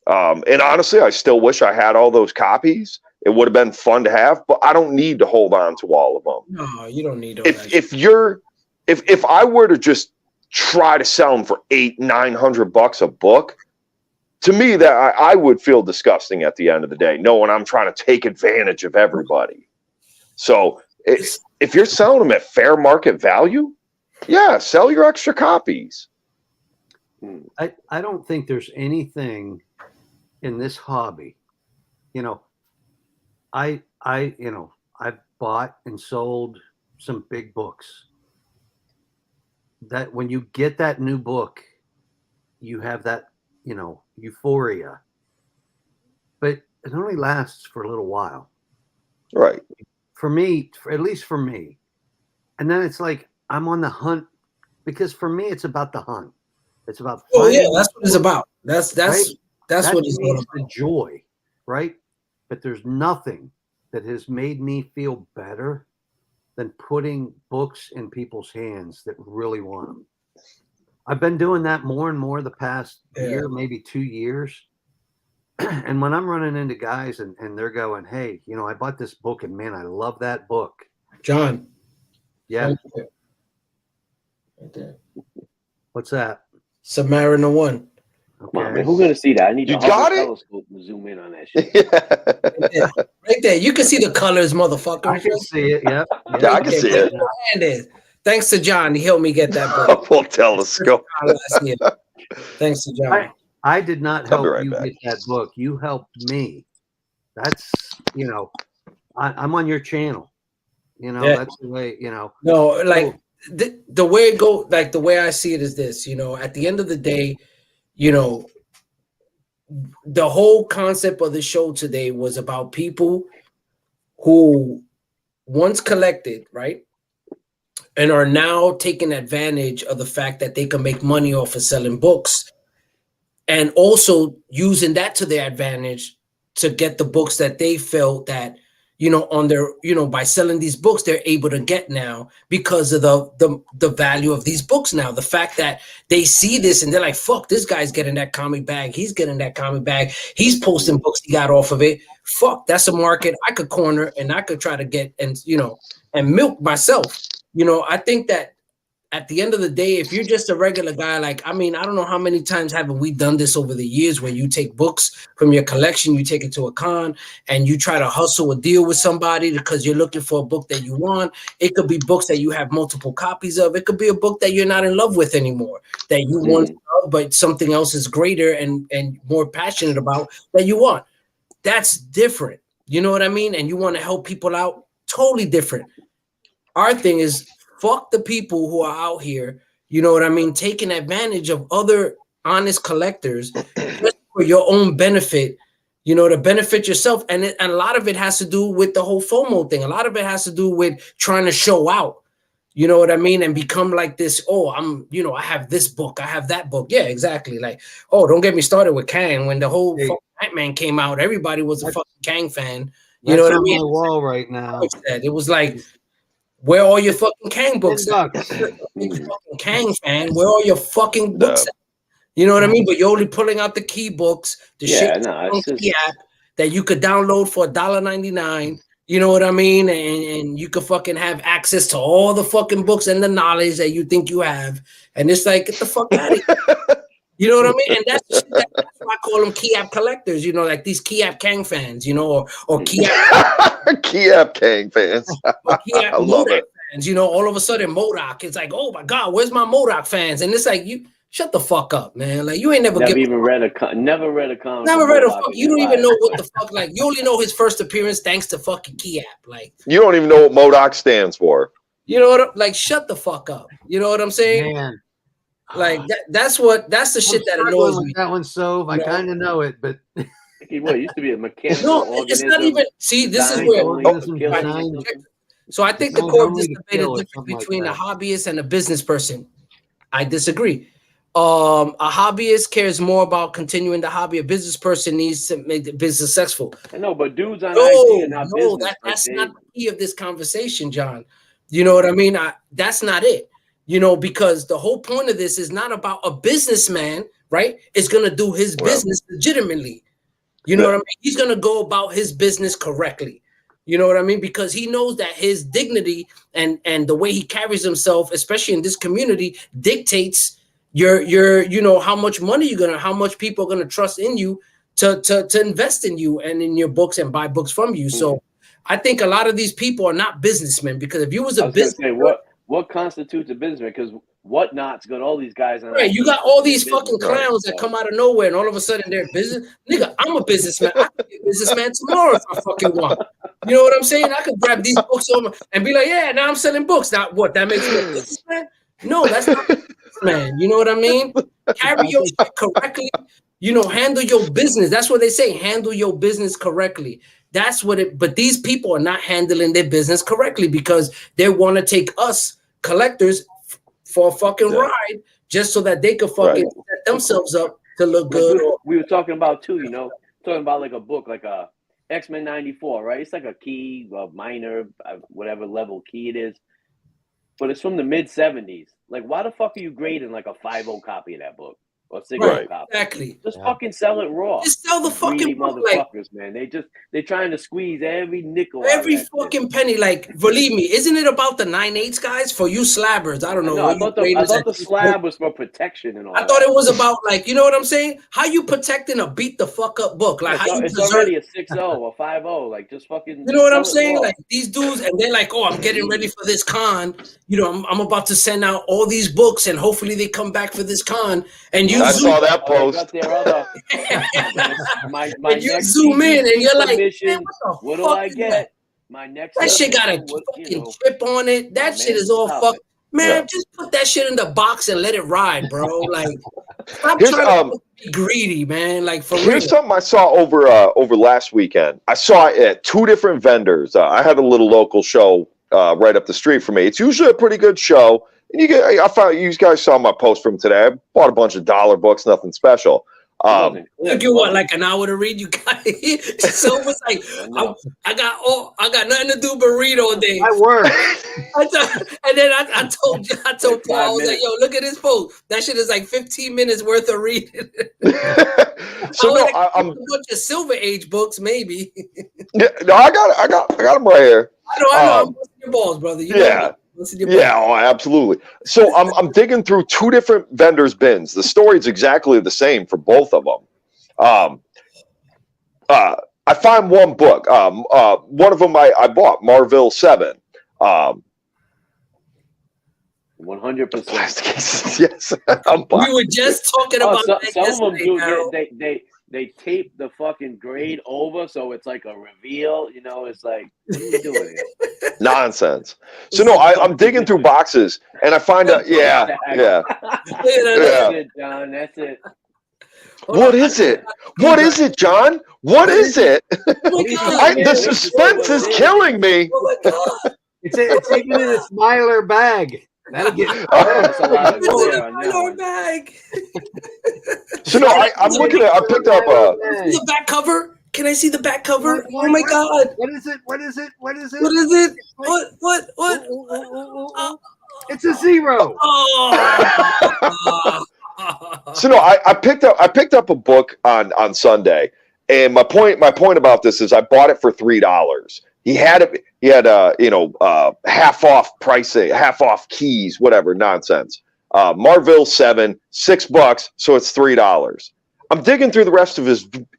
Speaker 3: And honestly, I still wish I had all those copies. It would have been fun to have, but I don't need to hold on to all of them.
Speaker 1: No, you don't need.
Speaker 3: If I were to just try to sell them for $800-900 a book, to me that I would feel disgusting at the end of the day, knowing I'm trying to take advantage of everybody. So if you're selling them at fair market value, yeah, sell your extra copies.
Speaker 4: I don't think there's anything in this hobby, I've bought and sold some big books that when you get that new book, you have that, euphoria, but it only lasts for a little while.
Speaker 3: Right.
Speaker 4: For me, at least for me. And then it's like, I'm on the hunt, because for me, it's about the hunt. It's about.
Speaker 1: Oh yeah, that's what it's about. That's what it's all about.
Speaker 4: The joy, right? But there's nothing that has made me feel better than putting books in people's hands that really want them. I've been doing that more and more the past year, maybe 2 years. And when I'm running into guys and they're going, hey, I bought this book and man, I love that book.
Speaker 1: John.
Speaker 4: Yeah.
Speaker 1: Right there.
Speaker 4: What's that?
Speaker 1: Submariner 1.
Speaker 2: Come on, man. Who's gonna see that? I need
Speaker 3: You
Speaker 2: the
Speaker 3: got
Speaker 2: Hubble
Speaker 3: it?
Speaker 2: telescope to zoom in on that shit.
Speaker 1: Yeah. Right there. You can see the colors, motherfucker.
Speaker 4: I can see it. Yep.
Speaker 3: Yeah, I can see it.
Speaker 1: Hand is. Thanks to John, he helped me get that book.
Speaker 3: Hubble telescope.
Speaker 1: Last year. Thanks to John.
Speaker 4: I did not
Speaker 3: I'll
Speaker 4: help
Speaker 3: be right
Speaker 4: you
Speaker 3: back.
Speaker 4: get that book. You helped me. That's, you know, I'm on your channel. You know, that's the way, you know.
Speaker 1: No, like the way it go, like the way I see it is this, you know, at the end of the day, you know, the whole concept of the show today was about people who once collected, right? And are now taking advantage of the fact that they can make money off of selling books, and also using that to their advantage to get the books that they felt that, you know, on their, you know, by selling these books they're able to get now because of the value of these books now. The fact that they see this and they're like, fuck, this guy's getting that comic bag, he's getting that comic bag, he's posting books he got off of it. Fuck, that's a market I could corner and I could try to get, and you know, and milk myself. You know, I think that at the end of the day, if you're just a regular guy, like, I mean, I don't know how many times haven't we done this over the years where you take books from your collection, you take it to a con and you try to hustle a deal with somebody because you're looking for a book that you want. It could be books that you have multiple copies of. It could be a book that you're not in love with anymore, that you want, but something else is greater and more passionate about that you want. That's different. You know what I mean? And you want to help people out, totally different. Our thing is, fuck the people who are out here, you know what I mean, taking advantage of other honest collectors just for your own benefit, you know, to benefit yourself. And a lot of it has to do with the whole FOMO thing. A lot of it has to do with trying to show out, you know what I mean, and become like this, oh, I'm, you know, I have this book, I have that book. Yeah, exactly. Like, oh, don't get me started with Kang. When the whole Batman came out, everybody was a fucking Kang fan. You know what I mean?
Speaker 4: On my wall right now.
Speaker 1: It was like, where are your fucking Kang books? Big fucking Kang fan. Where are your fucking books at? You know what I mean? But you're only pulling out the key books, the shit on key app that you could download for $1.99. You know what I mean? And you could fucking have access to all the fucking books and the knowledge that you think you have. And it's like, get the fuck out of here. You know what I mean? And that's why I call them key app collectors, you know, like these key app Kang fans, you know, or key app
Speaker 3: key app Kang fans.
Speaker 1: I love it. Fans, you know, all of a sudden MODOK, it's like, oh my God, where's my MODOK fans? And it's like, you shut the fuck up, man. Like, you ain't never
Speaker 2: read a comic. Never read a
Speaker 1: fuck. You don't even know what the fuck, like, you only know his first appearance thanks to fucking key app. Like,
Speaker 3: you don't even know what MODOK stands for.
Speaker 1: You know what? Like, shut the fuck up. You know what I'm saying?
Speaker 4: Man.
Speaker 1: Like that's the shit that annoys me.
Speaker 4: That one, so I kind of know it, but
Speaker 2: what used to be a mechanical.
Speaker 1: No, it's not even. See, this is where. So I think the core debate is different between a hobbyist and a business person. I disagree. A hobbyist cares more about continuing the hobby. A business person needs to make the business successful.
Speaker 2: I know, but dudes on IG are not business.
Speaker 1: That's not the key of this conversation, John. You know what I mean? That's not it. You know, because the whole point of this is not about a businessman, right? It's going to do his business legitimately. You know what I mean? He's going to go about his business correctly. You know what I mean? Because he knows that his dignity and the way he carries himself, especially in this community, dictates your you know, how much money how much people are going to trust in you to invest in you and in your books and buy books from you. So I think a lot of these people are not businessmen, because if you was a businessman,
Speaker 2: what constitutes a businessman? Because Whatnot's got all these guys on.
Speaker 1: Right, you got all these fucking clowns that come out of nowhere, and all of a sudden they're business. Nigga, I'm a businessman. I could be a businessman tomorrow if I fucking want. You know what I'm saying? I could grab these books over and be like, yeah, now I'm selling books. Now what? That makes me a businessman? No, that's not a businessman. You know what I mean? Carry your shit correctly. You know, handle your business. That's what they say. Handle your business correctly. That's what it. But these people are not handling their business correctly because they want to take us collectors for a fucking ride just so that they could fucking set themselves up to look good.
Speaker 2: We were talking about too, you know, talking about like a book like a X-Men 94, right? It's like a key, a minor, whatever level key it is, but it's from the mid 70s. Like, why the fuck are you grading like a 5.0 copy of that book? or single
Speaker 3: Right.
Speaker 2: copy.
Speaker 1: Exactly.
Speaker 2: Just fucking sell it raw.
Speaker 1: Just sell the
Speaker 2: Greedy
Speaker 1: fucking book, like,
Speaker 2: motherfuckers, man. They're trying to squeeze every nickel out of
Speaker 1: every
Speaker 2: that
Speaker 1: fucking
Speaker 2: shit.
Speaker 1: penny. Like, believe me, isn't it about the 9/8 guys? For you slabbers, I don't know.
Speaker 2: No, I thought the slab was for protection and all
Speaker 1: I
Speaker 2: that.
Speaker 1: thought it was about, like, you know what I'm saying? How you protecting a beat the fuck up book? Like, how you
Speaker 2: it's
Speaker 1: preserve,
Speaker 2: already a 6-0 or 5-0. Like, just fucking.
Speaker 1: you know what I'm
Speaker 2: sell it
Speaker 1: saying?
Speaker 2: raw.
Speaker 1: Like, these dudes, and they're like, oh, I'm getting ready for this con. You know, I'm about to send out all these books, and hopefully they come back for this con. And you
Speaker 3: I
Speaker 1: zoom,
Speaker 3: saw that
Speaker 2: Oh, they
Speaker 3: post.
Speaker 2: got their other. my
Speaker 1: and you
Speaker 2: next
Speaker 1: zoom in, and you're like,
Speaker 2: submission,
Speaker 1: man, what the
Speaker 2: what do
Speaker 1: fuck
Speaker 2: I
Speaker 1: is
Speaker 2: get?
Speaker 1: that?
Speaker 2: My next
Speaker 1: That shit got a
Speaker 2: submission,
Speaker 1: fucking chip on it. That shit is all
Speaker 2: stop
Speaker 1: fucked.
Speaker 2: it.
Speaker 1: Man,
Speaker 3: Yeah.
Speaker 1: just put that shit in the box and let it ride, bro. Like, stop
Speaker 3: Here's,
Speaker 1: trying to be greedy, man. Like, for real.
Speaker 3: Here's something I saw over last weekend. I saw it at 2 different vendors. I had a little local show right up the street from me. It's usually a pretty good show. And I found you guys saw my post from today. I bought a bunch of dollar books, nothing special.
Speaker 1: Took you what, like an hour to read? You got it. So it was like, I got nothing to do but read all day.
Speaker 4: I work.
Speaker 1: And then I told Paul, I was like, yo, look at this post. That shit is like 15 minutes worth of reading.
Speaker 3: So no, I'm
Speaker 1: a bunch of Silver Age books, maybe.
Speaker 3: Yeah, no, I got them right here.
Speaker 1: I know. I'm busting your balls, brother. You know
Speaker 3: yeah, oh, absolutely. So I'm digging through 2 different vendors' bins. The story's exactly the same for both of them. I find one book. One of them I bought, Marvel 7.
Speaker 2: 100%.
Speaker 3: Plastic cases, yes.
Speaker 1: We were just talking about that
Speaker 2: some of them do.
Speaker 1: Harold.
Speaker 2: They tape the fucking grade over, so it's like a reveal. You know, it's like, what are you doing here?
Speaker 3: Nonsense. So no, I'm digging through boxes and I find out. Yeah.
Speaker 2: That's it, John. That's it.
Speaker 3: What is it? What is it, John? What is it? The suspense is killing me.
Speaker 1: Oh my God.
Speaker 4: It's even in a Smiler bag. That'll get
Speaker 2: That's a lot of glare on that
Speaker 1: Your
Speaker 2: one.
Speaker 1: bag.
Speaker 3: So no, I'm looking at. I picked up
Speaker 1: The back cover. Can I see the back cover? Oh my God.
Speaker 4: What is it? What is it? What is it?
Speaker 1: What is it? What?
Speaker 4: It's a 0.
Speaker 1: Oh.
Speaker 3: So no, I picked up a book on Sunday, and my point about this is I bought it for $3. He had half off pricing, half off keys, whatever nonsense. Marvel 7, $6, so it's $3. I'm digging through the rest of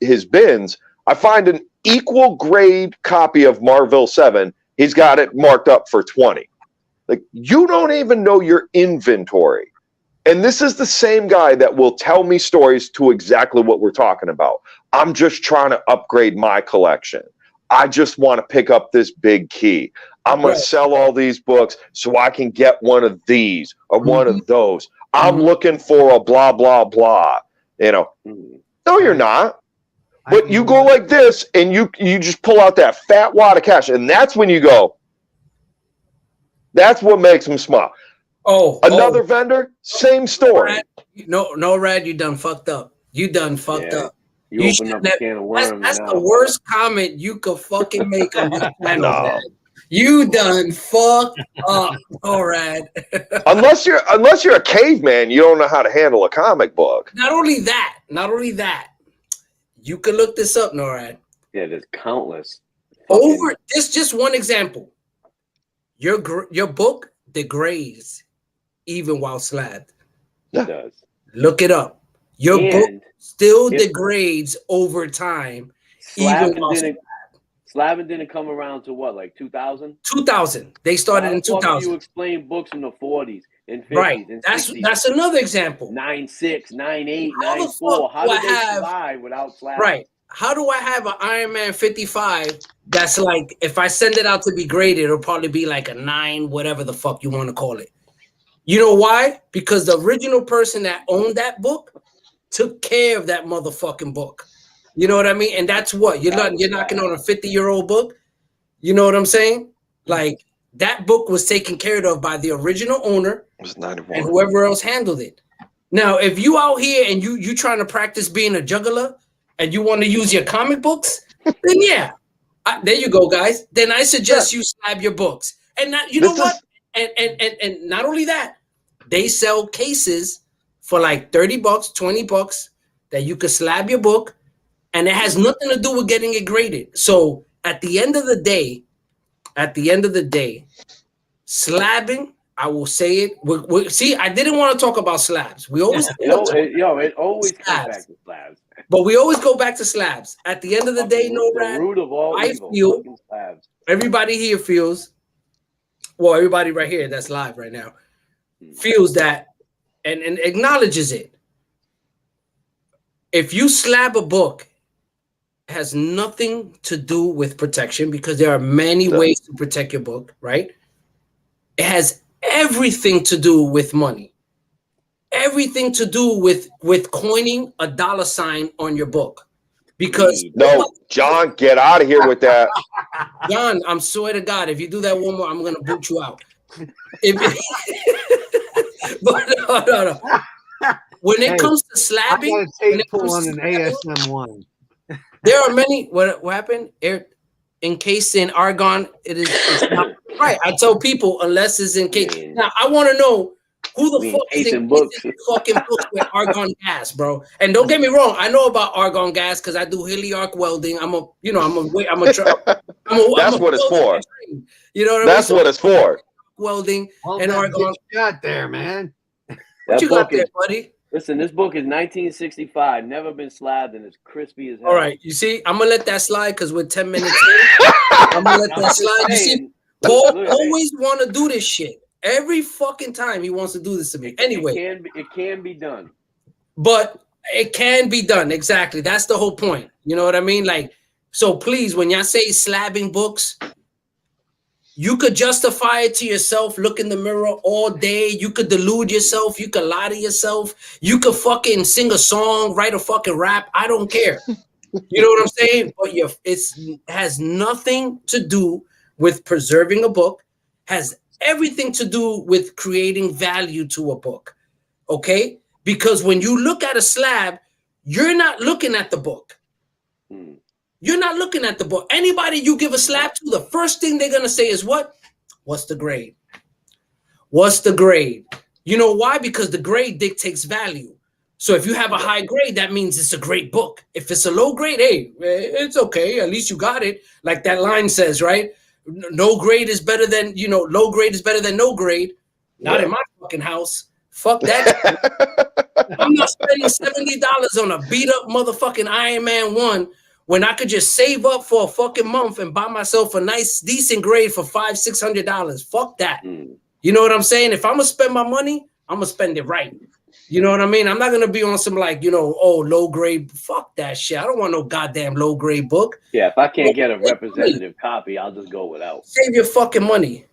Speaker 3: his bins. I find an equal grade copy of Marvel 7. He's got it marked up for $20. Like, you don't even know your inventory. And this is the same guy that will tell me stories to exactly what we're talking about. I'm just trying to upgrade my collection. I just want to pick up this big key. I'm going to sell all these books so I can get one of these or one of those. I'm looking for a blah, blah, blah. You know, no, you're not. But you go like this and you just pull out that fat wad of cash. And that's when you go, that's what makes them smile. Another vendor, same story.
Speaker 1: Rad, no, Rad, you done fucked up. You done fucked up.
Speaker 2: You open up a can of worms.
Speaker 1: That's the worst comment you could fucking make on this channel. No. You done fucked up. All right.
Speaker 3: unless you're a caveman, you don't know how to handle a comic book.
Speaker 1: Not only that, you can look this up, Norad.
Speaker 2: Yeah, there's countless.
Speaker 1: Over this, just one example. Your book degrades even while slabbed.
Speaker 2: It does.
Speaker 1: Look it up. Your book still degrades over time.
Speaker 2: Slabbing didn't come around to what, like 2000?
Speaker 1: 2000. They started in 2000.
Speaker 2: You explain books from the 40s and 50s.
Speaker 1: Right.
Speaker 2: And
Speaker 1: That's
Speaker 2: 60s.
Speaker 1: That's another example.
Speaker 2: 9.6, 9.8,
Speaker 1: How
Speaker 2: 9.4. How did they
Speaker 1: have,
Speaker 2: survive without slabbing?
Speaker 1: Right. How do I have an Iron Man 55 that's like, if I send it out to be graded, it'll probably be like a 9, whatever the fuck you want to call it. You know why? Because the original person that owned that book took care of that motherfucking book. You know what I mean? And that's what you're knocking on a 50-year-old book. You know what I'm saying? Like, that book was taken care of by the original owner and whoever else handled it. Now, if you out here and you trying to practice being a juggler and you want to use your comic books, then yeah, there you go, guys. Then I suggest you slab your books. And not, you know what? And not only that, they sell cases for like 30 bucks, 20 bucks that you could slab your book, and it has nothing to do with getting it graded. So at the end of the day, slabbing, I will say it. See, I didn't want to talk about slabs. We always
Speaker 2: it always comes back to slabs.
Speaker 1: But we always go back to slabs. At the end of the day,
Speaker 2: the root of all evil, slabs.
Speaker 1: Everybody here feels, well, everybody right here that's live right now feels that and acknowledges it. If you slab a book, it has nothing to do with protection, because there are many ways to protect your book, right? It has everything to do with money. Everything to do with coining a $sign on your book. Because
Speaker 3: no, John, get out of here with that.
Speaker 1: John, I'm swear to God, if you do that one more, I'm gonna boot you out. But no. When it comes to slabbing,
Speaker 4: I got a tape pull on an ASM1.
Speaker 1: There are many. What happened? Encased in argon. It's not right. I tell people unless it's encased. Now I want to know who the fuck is in fucking books with argon gas, bro. And don't get me wrong, I know about argon gas because I do heliarc welding. That's what
Speaker 3: it's for.
Speaker 1: You know what I mean?
Speaker 3: That's what it's for.
Speaker 1: Welding and argon.
Speaker 4: Got there, man.
Speaker 1: What you got there, buddy?
Speaker 2: Listen, this book is 1965, never been slabbed, and it's crispy as hell.
Speaker 1: All right, you see, I'm gonna let that slide because we're 10 minutes in. I'm gonna let that slide. You see, Paul always want to do this shit. Every fucking time he wants to do this to me. Anyway,
Speaker 2: it can be done.
Speaker 1: But it can be done. Exactly. That's the whole point. You know what I mean? Like, so please, when y'all say slabbing books, you could justify it to yourself. Look in the mirror all day. You could delude yourself. You could lie to yourself. You could fucking sing a song, write a fucking rap. I don't care. You know what I'm saying? But it has nothing to do with preserving a book. Has everything to do with creating value to a book. Okay? Because when you look at a slab, you're not looking at the book. You're not looking at the book. Anybody you give a slab to, the first thing they're going to say is what? What's the grade? What's the grade? You know why? Because the grade dictates value. So if you have a high grade, that means it's a great book. If it's a low grade, hey, it's okay. At least you got it. Like that line says, right? No grade is better than, low grade is better than no grade. Not in my fucking house. Fuck that. I'm not spending $70 on a beat up motherfucking Iron Man 1 when I could just save up for a fucking month and buy myself a nice, decent grade for $500-$600. Fuck that. You know what I'm saying? If I'm gonna spend my money, I'm gonna spend it right. You know what I mean? I'm not gonna be on some low grade. Fuck that shit. I don't want no goddamn low grade book.
Speaker 2: Yeah, if I can't get a representative copy, I'll just go without.
Speaker 1: Save your fucking money.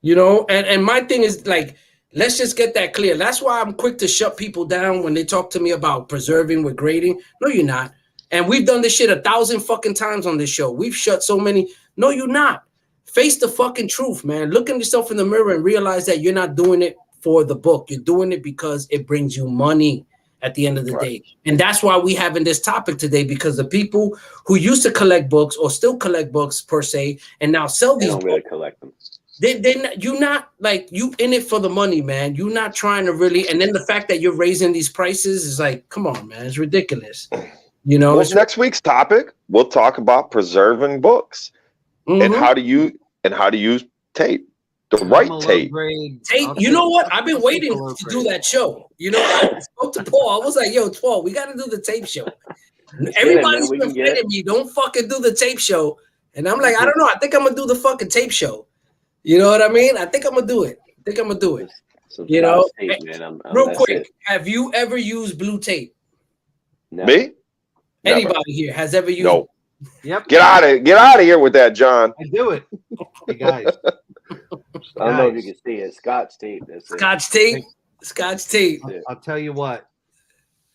Speaker 1: And my thing is like, let's just get that clear. That's why I'm quick to shut people down when they talk to me about preserving with grading. No, you're not. And we've done this shit 1,000 fucking times on this show. We've shut so many. No, you're not. Face the fucking truth, man. Look at yourself in the mirror and realize that you're not doing it for the book. You're doing it because it brings you money at the end of the day. And that's why we having this topic today, because the people who used to collect books or still collect books per se and now sell these books,
Speaker 2: really collect them.
Speaker 1: You're not like, you in it for the money, man. You're not trying to really. And then the fact that you're raising these prices is like, come on, man. It's ridiculous. Well,
Speaker 3: next week's topic, we'll talk about preserving books and how to use tape, the right tape.
Speaker 1: Tape. You know what? I've been waiting to do that show. I spoke to Paul. I was like, "Yo, Paul, we got to do the tape show." Everybody's been fighting me. Don't fucking do the tape show, and I'm like, I don't know. I think I'm gonna do the fuking tape show. You know what I mean? I think I'm gonna do it. Tape, real quick, have you ever used blue tape?
Speaker 2: No.
Speaker 3: Me?
Speaker 1: Anybody here has ever used?
Speaker 3: No.
Speaker 4: Yep.
Speaker 3: Get out of here with that, John.
Speaker 4: I do it. Hey guys.
Speaker 2: I don't know if you can see it. Scotch tape.
Speaker 1: Scotch tape.
Speaker 4: I'll tell you what.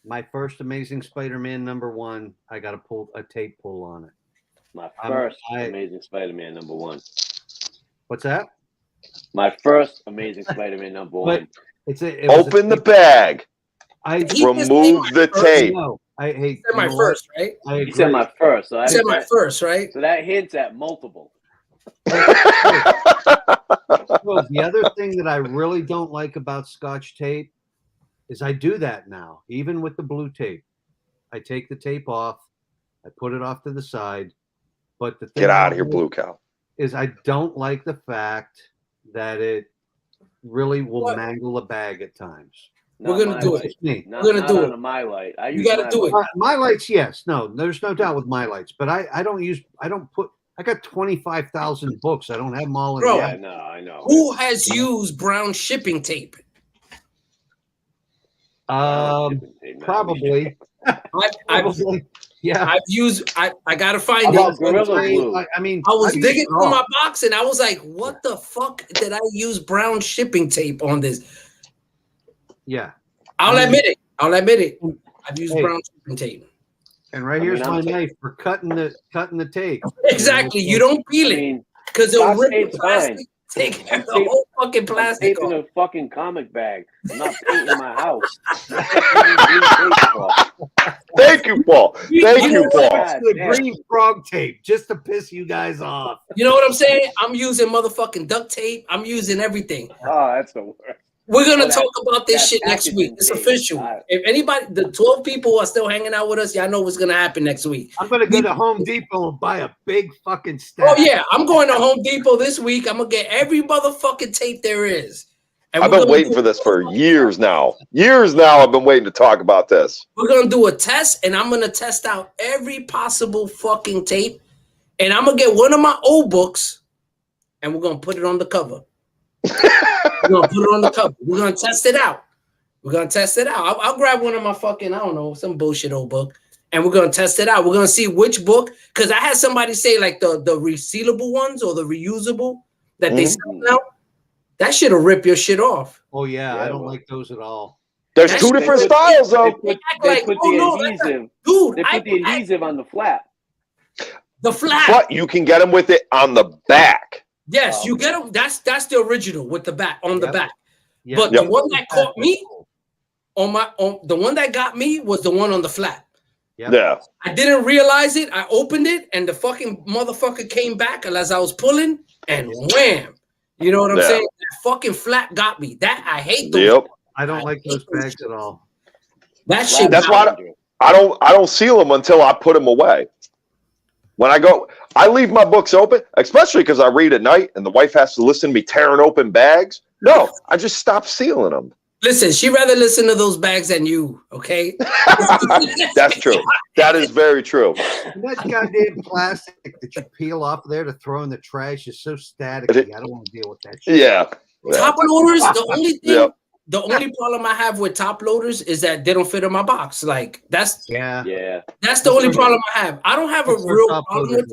Speaker 4: My first Amazing Spider-Man #1, I got a tape pull on it.
Speaker 2: My first Amazing Spider-Man #1.
Speaker 4: What's that?
Speaker 2: My first Amazing Spider-Man #1.
Speaker 3: Open the bag. Remove the tape.
Speaker 4: No,
Speaker 1: he said my first, right?
Speaker 2: He said my first. So
Speaker 1: he said my first, right?
Speaker 2: So that hints at multiple.
Speaker 4: Well, the other thing that I really don't like about Scotch tape is I do that now, even with the blue tape. I take the tape off, I put it off to the side. But the thing
Speaker 3: Get out of here, Blue Cow.
Speaker 4: Is I don't like the fact that it really will mangle a bag at times.
Speaker 1: We're gonna do it.
Speaker 2: We're gonna do it. On My Light.
Speaker 1: You gotta do it.
Speaker 4: My Lights, yes. No, there's no doubt with My Lights, but I got 25,000 books. I don't have them all in
Speaker 1: Bro,
Speaker 2: I know.
Speaker 1: Who has used brown shipping tape?
Speaker 4: Probably.
Speaker 1: I've used. I gotta find
Speaker 2: it.
Speaker 4: I mean,
Speaker 1: I was digging through my box and I was like, "What the fuck did I use brown shipping tape on this?"
Speaker 4: Yeah,
Speaker 1: I'll admit it. I've used brown shipping tape.
Speaker 4: And here's my knife for cutting the tape.
Speaker 1: Exactly. You don't peel it because it'll rip the plastic. Take the whole fucking plastic
Speaker 2: off. I'm taping a fucking comic bag. I'm not painting my house.
Speaker 3: Thank you, Paul. Thank you, Paul.
Speaker 4: The green frog tape just to piss you guys off.
Speaker 1: You know what I'm saying? I'm using motherfucking duct tape. I'm using everything.
Speaker 2: Oh, that's the worst.
Speaker 1: We're gonna talk about this shit next week. It's official. If anybody, the 12 people who are still hanging out with us, y'all know what's gonna happen next week.
Speaker 4: I'm gonna go to Home Depot and buy a big fucking stack.
Speaker 1: Oh yeah, I'm going to Home Depot this week. I'm gonna get every motherfucking tape there is.
Speaker 3: And I've been waiting for this for years now. I've been waiting to talk about this.
Speaker 1: We're gonna do a test, and I'm gonna test out every possible fucking tape, and I'm gonna get one of my old books, and we're gonna put it on the cover. We're gonna put it on the cover. We're gonna test it out. I'll grab one of my fucking, I don't know, some bullshit old book, and we're gonna test it out. We're gonna see which book, because I had somebody say like the resealable ones or the reusable that they sell now. That shit'll rip your shit off.
Speaker 4: Oh yeah, I don't like those at all.
Speaker 3: There's two different styles though.
Speaker 2: They put the adhesive on the flap.
Speaker 1: The flap.
Speaker 3: But you can get them with it on the back.
Speaker 1: Yes, you get them. That's the original with the back on the back. Yep. But the one that caught me the one that got me was the one on the flap.
Speaker 3: Yep. Yeah.
Speaker 1: I didn't realize it. I opened it and the fucking motherfucker came back as I was pulling and wham. You know what I'm saying? That fucking flap got me. That I hate those.
Speaker 3: Yep.
Speaker 4: I don't like those bags at all.
Speaker 1: That shit.
Speaker 3: That's why I don't seal them until I put them away. When I leave my books open, especially because I read at night and the wife has to listen to me tearing open bags. No, I just stop sealing them.
Speaker 1: Listen, she'd rather listen to those bags than you, okay?
Speaker 3: That's true. That is very true.
Speaker 4: That goddamn plastic that you peel off there to throw in the trash is so staticky. I don't want to deal with that shit.
Speaker 3: Yeah.
Speaker 1: Top loaders, the only thing, the only problem I have with top loaders is that they don't fit in my box. Like that's that's the only problem I have. I don't have a real problem with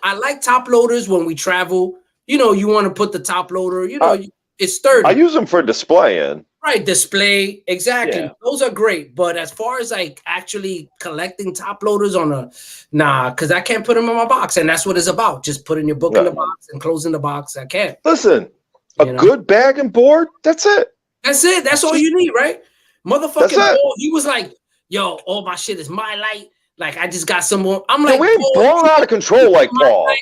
Speaker 1: I like top loaders when we travel. You know, you want to put the top loader, you know, it's sturdy.
Speaker 3: I use them for displaying.
Speaker 1: Right, display, exactly. Yeah. Those are great. But as far as like actually collecting top loaders on because I can't put them in my box, and that's what it's about. Just putting your book in the box and closing the box. I can't.
Speaker 3: Listen, good bag and board, that's it.
Speaker 1: That's it. That's all you need, right? Motherfucking Paul, he was like, yo, all my shit is My Light. Like, I just got some more. I'm like,
Speaker 3: we ain't blown out of control like Paul.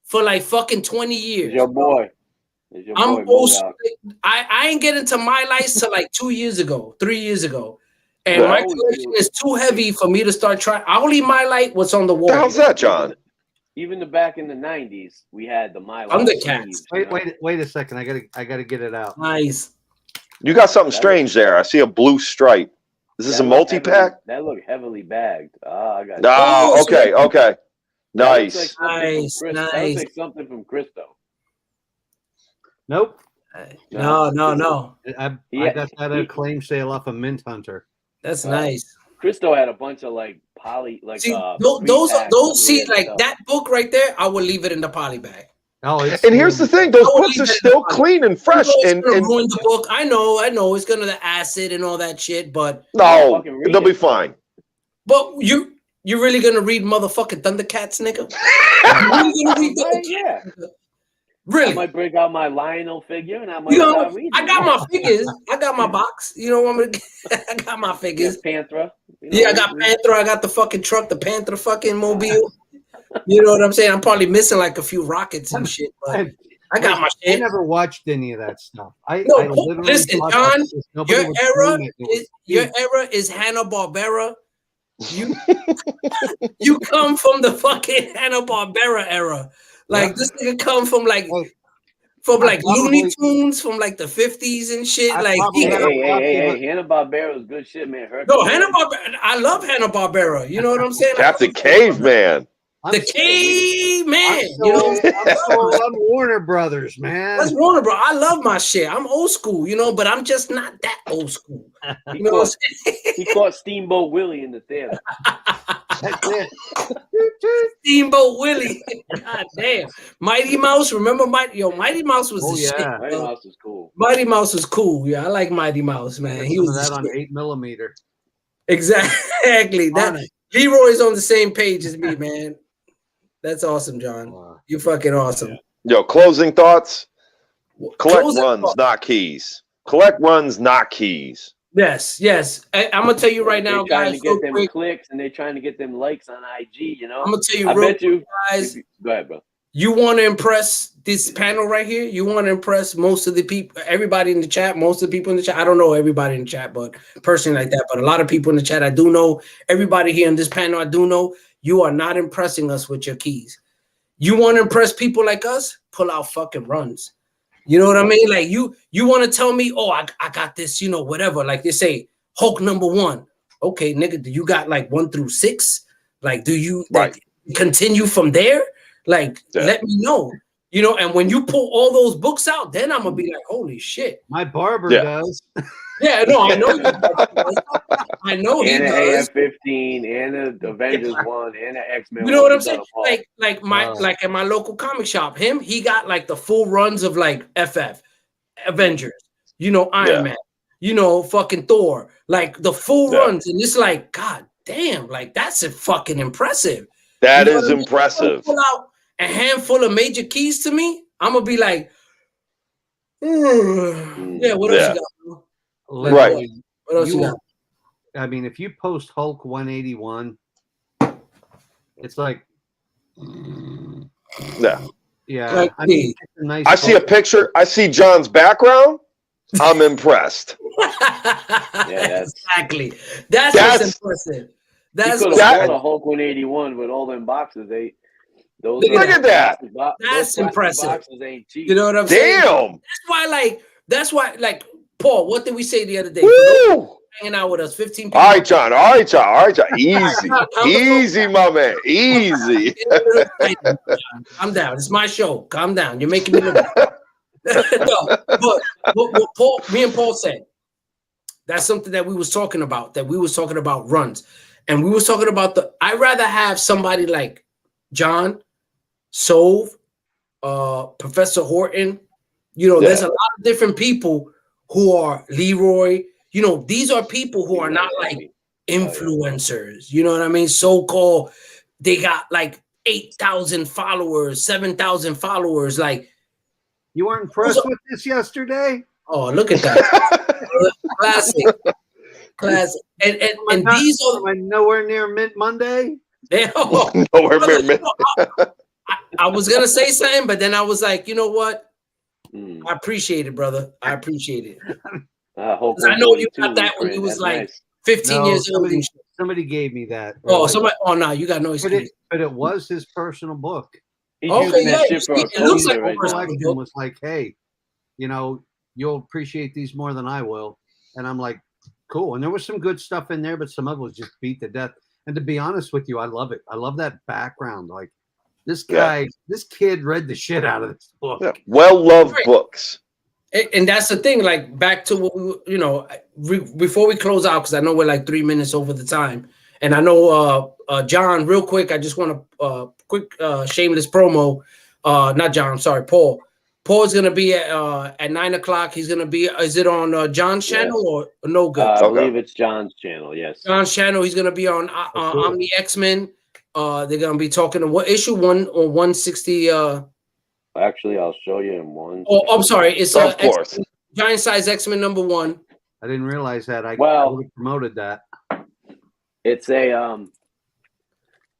Speaker 1: For like fucking 20 years.
Speaker 2: It's your boy.
Speaker 1: I'm old. I ain't getting to My Lights till like 3 years ago. And my collection is too heavy for me to start trying. I only My Light what's on the wall.
Speaker 3: How's that, John?
Speaker 2: Even back in the 90s, we had the My Light.
Speaker 1: Undercats.
Speaker 4: Wait a second. I gotta get it out.
Speaker 1: Nice.
Speaker 3: You got something strange there. I see a blue stripe. Is this a multi-pack?
Speaker 2: That look heavily bagged. I got.
Speaker 3: Oh, okay. Nice.
Speaker 1: Nice.
Speaker 2: That looks like something from Christo.
Speaker 4: Nope.
Speaker 1: No.
Speaker 4: I got that at a claim sale off of Mint Hunter.
Speaker 1: That's nice.
Speaker 2: Christo had a bunch of like poly, like
Speaker 1: see, those see like that book right there. I would leave it in the poly bag.
Speaker 4: Oh,
Speaker 3: and here's the thing: those books are still clean and fresh. And
Speaker 1: ruin the book. I know. It's gonna the acid and all that shit. But
Speaker 3: no, they'll be fine.
Speaker 1: But you're really gonna read motherfucking Thundercats, nigga? You're really gonna read Thundercats? Really?
Speaker 2: I might break out my Lionel figure and I might start reading.
Speaker 1: I got my figures. I got my box. You know what I'm gonna I got my figures.
Speaker 2: Panthera.
Speaker 1: I got Panthera. I got the fucking truck, the Panthera fucking mobile. You know what I'm saying? I'm probably missing like a few rockets and shit. But I got my shit.
Speaker 4: I never watched any of that stuff. I
Speaker 1: literally listen, John. Your
Speaker 4: era
Speaker 1: era is Hanna-Barbera. You come from the fucking Hanna-Barbera era. Like this nigga come from like Looney Tunes from like the 50s and shit.
Speaker 2: Hey, Hanna-Barbera is good shit, man.
Speaker 1: No, Hanna-Barbera. I love Hanna-Barbera. You know what I'm saying?
Speaker 3: Captain Caveman.
Speaker 1: The Caveman.
Speaker 4: I'm Warner Brothers, man.
Speaker 1: That's Warner Bros. I love my shit. I'm old school, but I'm just not that old school. You know what I'm saying?
Speaker 2: He caught Steamboat Willie in the theater.
Speaker 4: That's it.
Speaker 1: Steamboat Willie. God damn. Mighty Mouse. Remember Mighty Mouse was the shit.
Speaker 2: Mighty Mouse was cool.
Speaker 1: Mighty Mouse was cool. Yeah, I like Mighty Mouse, man. He was
Speaker 4: that on 8mm.
Speaker 1: Exactly. That Leroy's on the same page as me, man. That's awesome, John. Wow. You're fucking awesome.
Speaker 3: Yo, closing thoughts. Collect runs, not keys. Collect runs, not keys.
Speaker 1: Yes. I'm gonna tell you right now, guys.
Speaker 2: They're trying to get them clicks and they're trying to get them likes on IG. I'm
Speaker 1: gonna tell you, guys.
Speaker 2: Go ahead, bro.
Speaker 1: You want to impress this panel right here? You want to impress most of the people, everybody in the chat, most of the people in the chat. I don't know everybody in the chat, but personally like that. But a lot of people in the chat, I do know. Everybody here in this panel, I do know. You are not impressing us with your keys. You want to impress people like us? Pull out fucking runs. You know what I mean? Like you want to tell me, oh, I got this, whatever. Like they say, Hulk #1. Okay, nigga, do you got like 1 through 6? Like, do you continue from there? Like, let me know. And when you pull all those books out, then I'm gonna be like, holy shit.
Speaker 4: My barber does.
Speaker 1: Yeah, no, I know. I know he does.
Speaker 2: And AF-15, and the Avengers 1, and the X-Men.
Speaker 1: You know what I'm saying? Like at my local comic shop, he got like the full runs of like FF, Avengers, Iron Man, fucking Thor, like the full runs, and it's like, god damn, like that's fucking impressive.
Speaker 3: That is impressive.
Speaker 1: Pull out a handful of major keys to me, I'm gonna be like, yeah, what else you got, bro?
Speaker 3: Right.
Speaker 1: What else you got?
Speaker 4: I mean, if you post Hulk 181, it's like,
Speaker 3: yeah.
Speaker 4: Like I mean,
Speaker 3: I see a picture. I see John's background. I'm impressed.
Speaker 1: Exactly. That's impressive.
Speaker 2: That's could have bought a Hulk 181 with all them boxes.
Speaker 3: Look at that.
Speaker 1: That's impressive.
Speaker 2: Boxes ain't cheap.
Speaker 1: You know what I'm saying?
Speaker 3: Damn.
Speaker 1: That's why, Paul, what did we say the other day? Hanging out with us, 15 people.
Speaker 3: All right, John. Easy. Easy, my man. Easy.
Speaker 1: I'm down. It's my show. Calm down. You're making me look bad. No, but what Paul, me and Paul said, that's something that we was talking about, runs. And we was talking about I'd rather have somebody like John, Sove, Professor Horton. There's a lot of different people who are Leroy. These are people who are not like influencers. You know what I mean? So-called, they got like 8,000 followers, 7,000 followers. Like,
Speaker 4: you weren't impressed with this yesterday?
Speaker 1: Oh, look at that. Classic. And these are
Speaker 4: nowhere near Mint Monday.
Speaker 3: Nowhere near Mint.
Speaker 1: I was gonna say something, but then I was like, you know what? I appreciate it, brother. I appreciate it. I know you got that when you was like 15 years old.
Speaker 4: Somebody gave me that.
Speaker 1: Somebody. Oh no, you got no excuse.
Speaker 4: But it was his personal book.
Speaker 1: Okay, yeah. It looks like a
Speaker 4: personal book. Was like, hey, you'll appreciate these more than I will. And I'm like, cool. And there was some good stuff in there, but some of it was just beat to death. And to be honest with you, I love it. I love that background. Like this guy, this kid read the shit out of this book.
Speaker 3: Yeah. Well-loved books.
Speaker 1: And that's the thing, like back to what before we close out, because I know we're like 3 minutes over the time. And I know John, real quick, I just want to quick shameless promo. Not John, sorry, Paul. Paul's gonna be at 9 o'clock. He's gonna be. Is it on John's channel or No Good?
Speaker 2: I believe it's John's channel. Yes,
Speaker 1: John's channel. He's gonna be on Omni X-Men. They're gonna be talking to what issue 160.
Speaker 2: Actually, I'll show you in one.
Speaker 1: Oh, I'm sorry. It's
Speaker 3: of course.
Speaker 1: Giant Size X-Men #1.
Speaker 4: I didn't realize that. I would have promoted that.
Speaker 2: It's a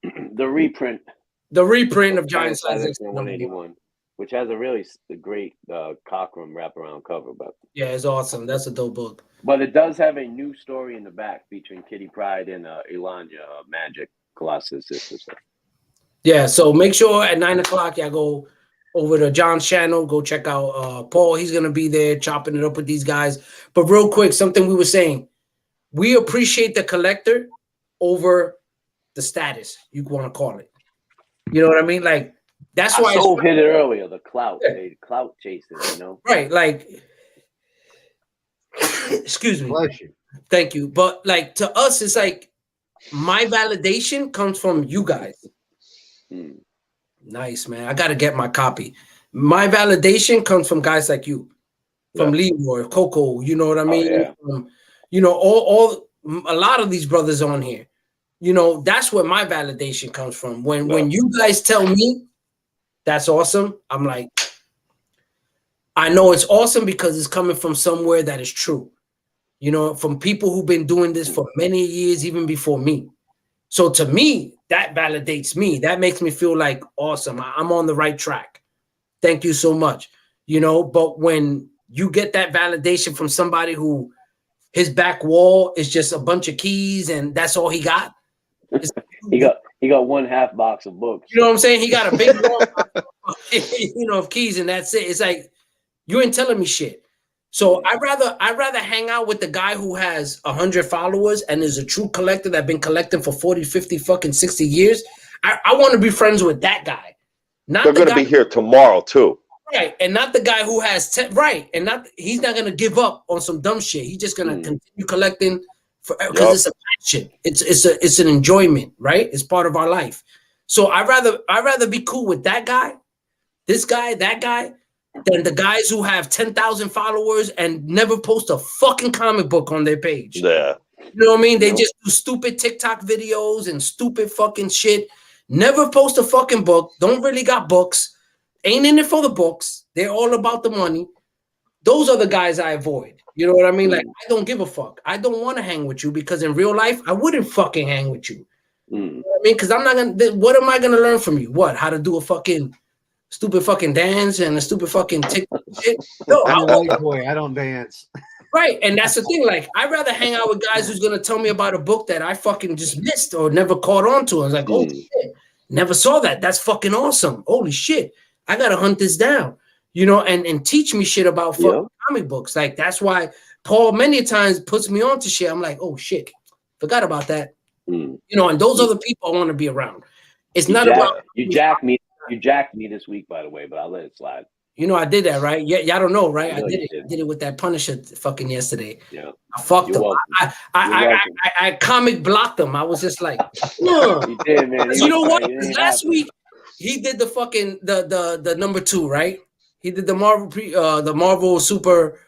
Speaker 2: the reprint.
Speaker 1: The reprint of Giant Size
Speaker 2: X-Men 181. which has a really great Cockrum wraparound cover. But
Speaker 1: yeah, it's awesome. That's a dope book.
Speaker 2: But it does have a new story in the back featuring Kitty Pryde and Elanja, Magic Colossus sister.
Speaker 1: Yeah, so make sure at 9 o'clock y'all go over to John's channel. Go check out Paul. He's gonna be there chopping it up with these guys. But real quick, something we were saying. We appreciate the collector over the status, you want to call it. You know what I mean? Like that's why
Speaker 2: I hit it earlier. The clout, they clout chasing, you know.
Speaker 1: Right, like. Excuse me. Thank you. But like to us, it's like my validation comes from you guys. Nice, man. I gotta get my copy. My validation comes from guys like you, from Leroy, Coco. You know what I mean? You know, all a lot of these brothers on here. You know, that's where my validation comes from. When you guys tell me that's awesome, I'm like, I know it's awesome because it's coming from somewhere that is true. You know, from people who've been doing this for many years, even before me. So to me, that validates me. That makes me feel like awesome. I'm on the right track. Thank you so much. You know, but when you get that validation from somebody who his back wall is just a bunch of keys and that's all he got.
Speaker 2: He got one half box of books.
Speaker 1: You know what I'm saying? He got a big wall, you know, of keys and that's it. It's like you ain't telling me shit. So I'd rather hang out with the guy who has 100 followers and is a true collector that been collecting for 40, 50, fucking 60 years. I want to be friends with that guy.
Speaker 3: They're going to be here tomorrow too.
Speaker 1: Right, and not the guy who has he's not going to give up on some dumb shit. He's just going to continue collecting because it's a passion. It's an enjoyment, right? It's part of our life. So I'd rather be cool with that guy, this guy, that guy, than the guys who have 10,000 followers and never post a fucking comic book on their page.
Speaker 3: Yeah.
Speaker 1: You know what I mean? They just do stupid TikTok videos and stupid fucking shit. Never post a fucking book. Don't really got books. Ain't in it for the books. They're all about the money. Those are the guys I avoid. You know what I mean? Like, I don't give a fuck. I don't want to hang with you because in real life, I wouldn't fucking hang with you. You know what I mean? Because I'm not going to, what am I going to learn from you? What? How to do a fucking stupid fucking dance and a stupid fucking TikTok shit? No,
Speaker 4: I'm a white boy. I don't dance.
Speaker 1: Right. And that's the thing. Like, I'd rather hang out with guys who's going to tell me about a book that I fucking just missed or never caught on to. I was like, oh, shit. Never saw that. That's fucking awesome. Holy shit. I got to hunt this down, you know, and teach me shit about fucking comic books. Like, that's why Paul many times puts me on to shit. I'm like, oh, shit. Forgot about that. You know, and those are the people I want to be around. It's not about...
Speaker 2: You jacked me this week, by the way, but I'll let it slide.
Speaker 1: You know, I did that, right? Yeah, y'all don't know, right? I did it. I did it with that Punisher fucking yesterday. Yeah, I fucked him. I comic blocked him. I was just like, no. You did, man. You know what? Last week he did the fucking the number 2, right? He did the Marvel Super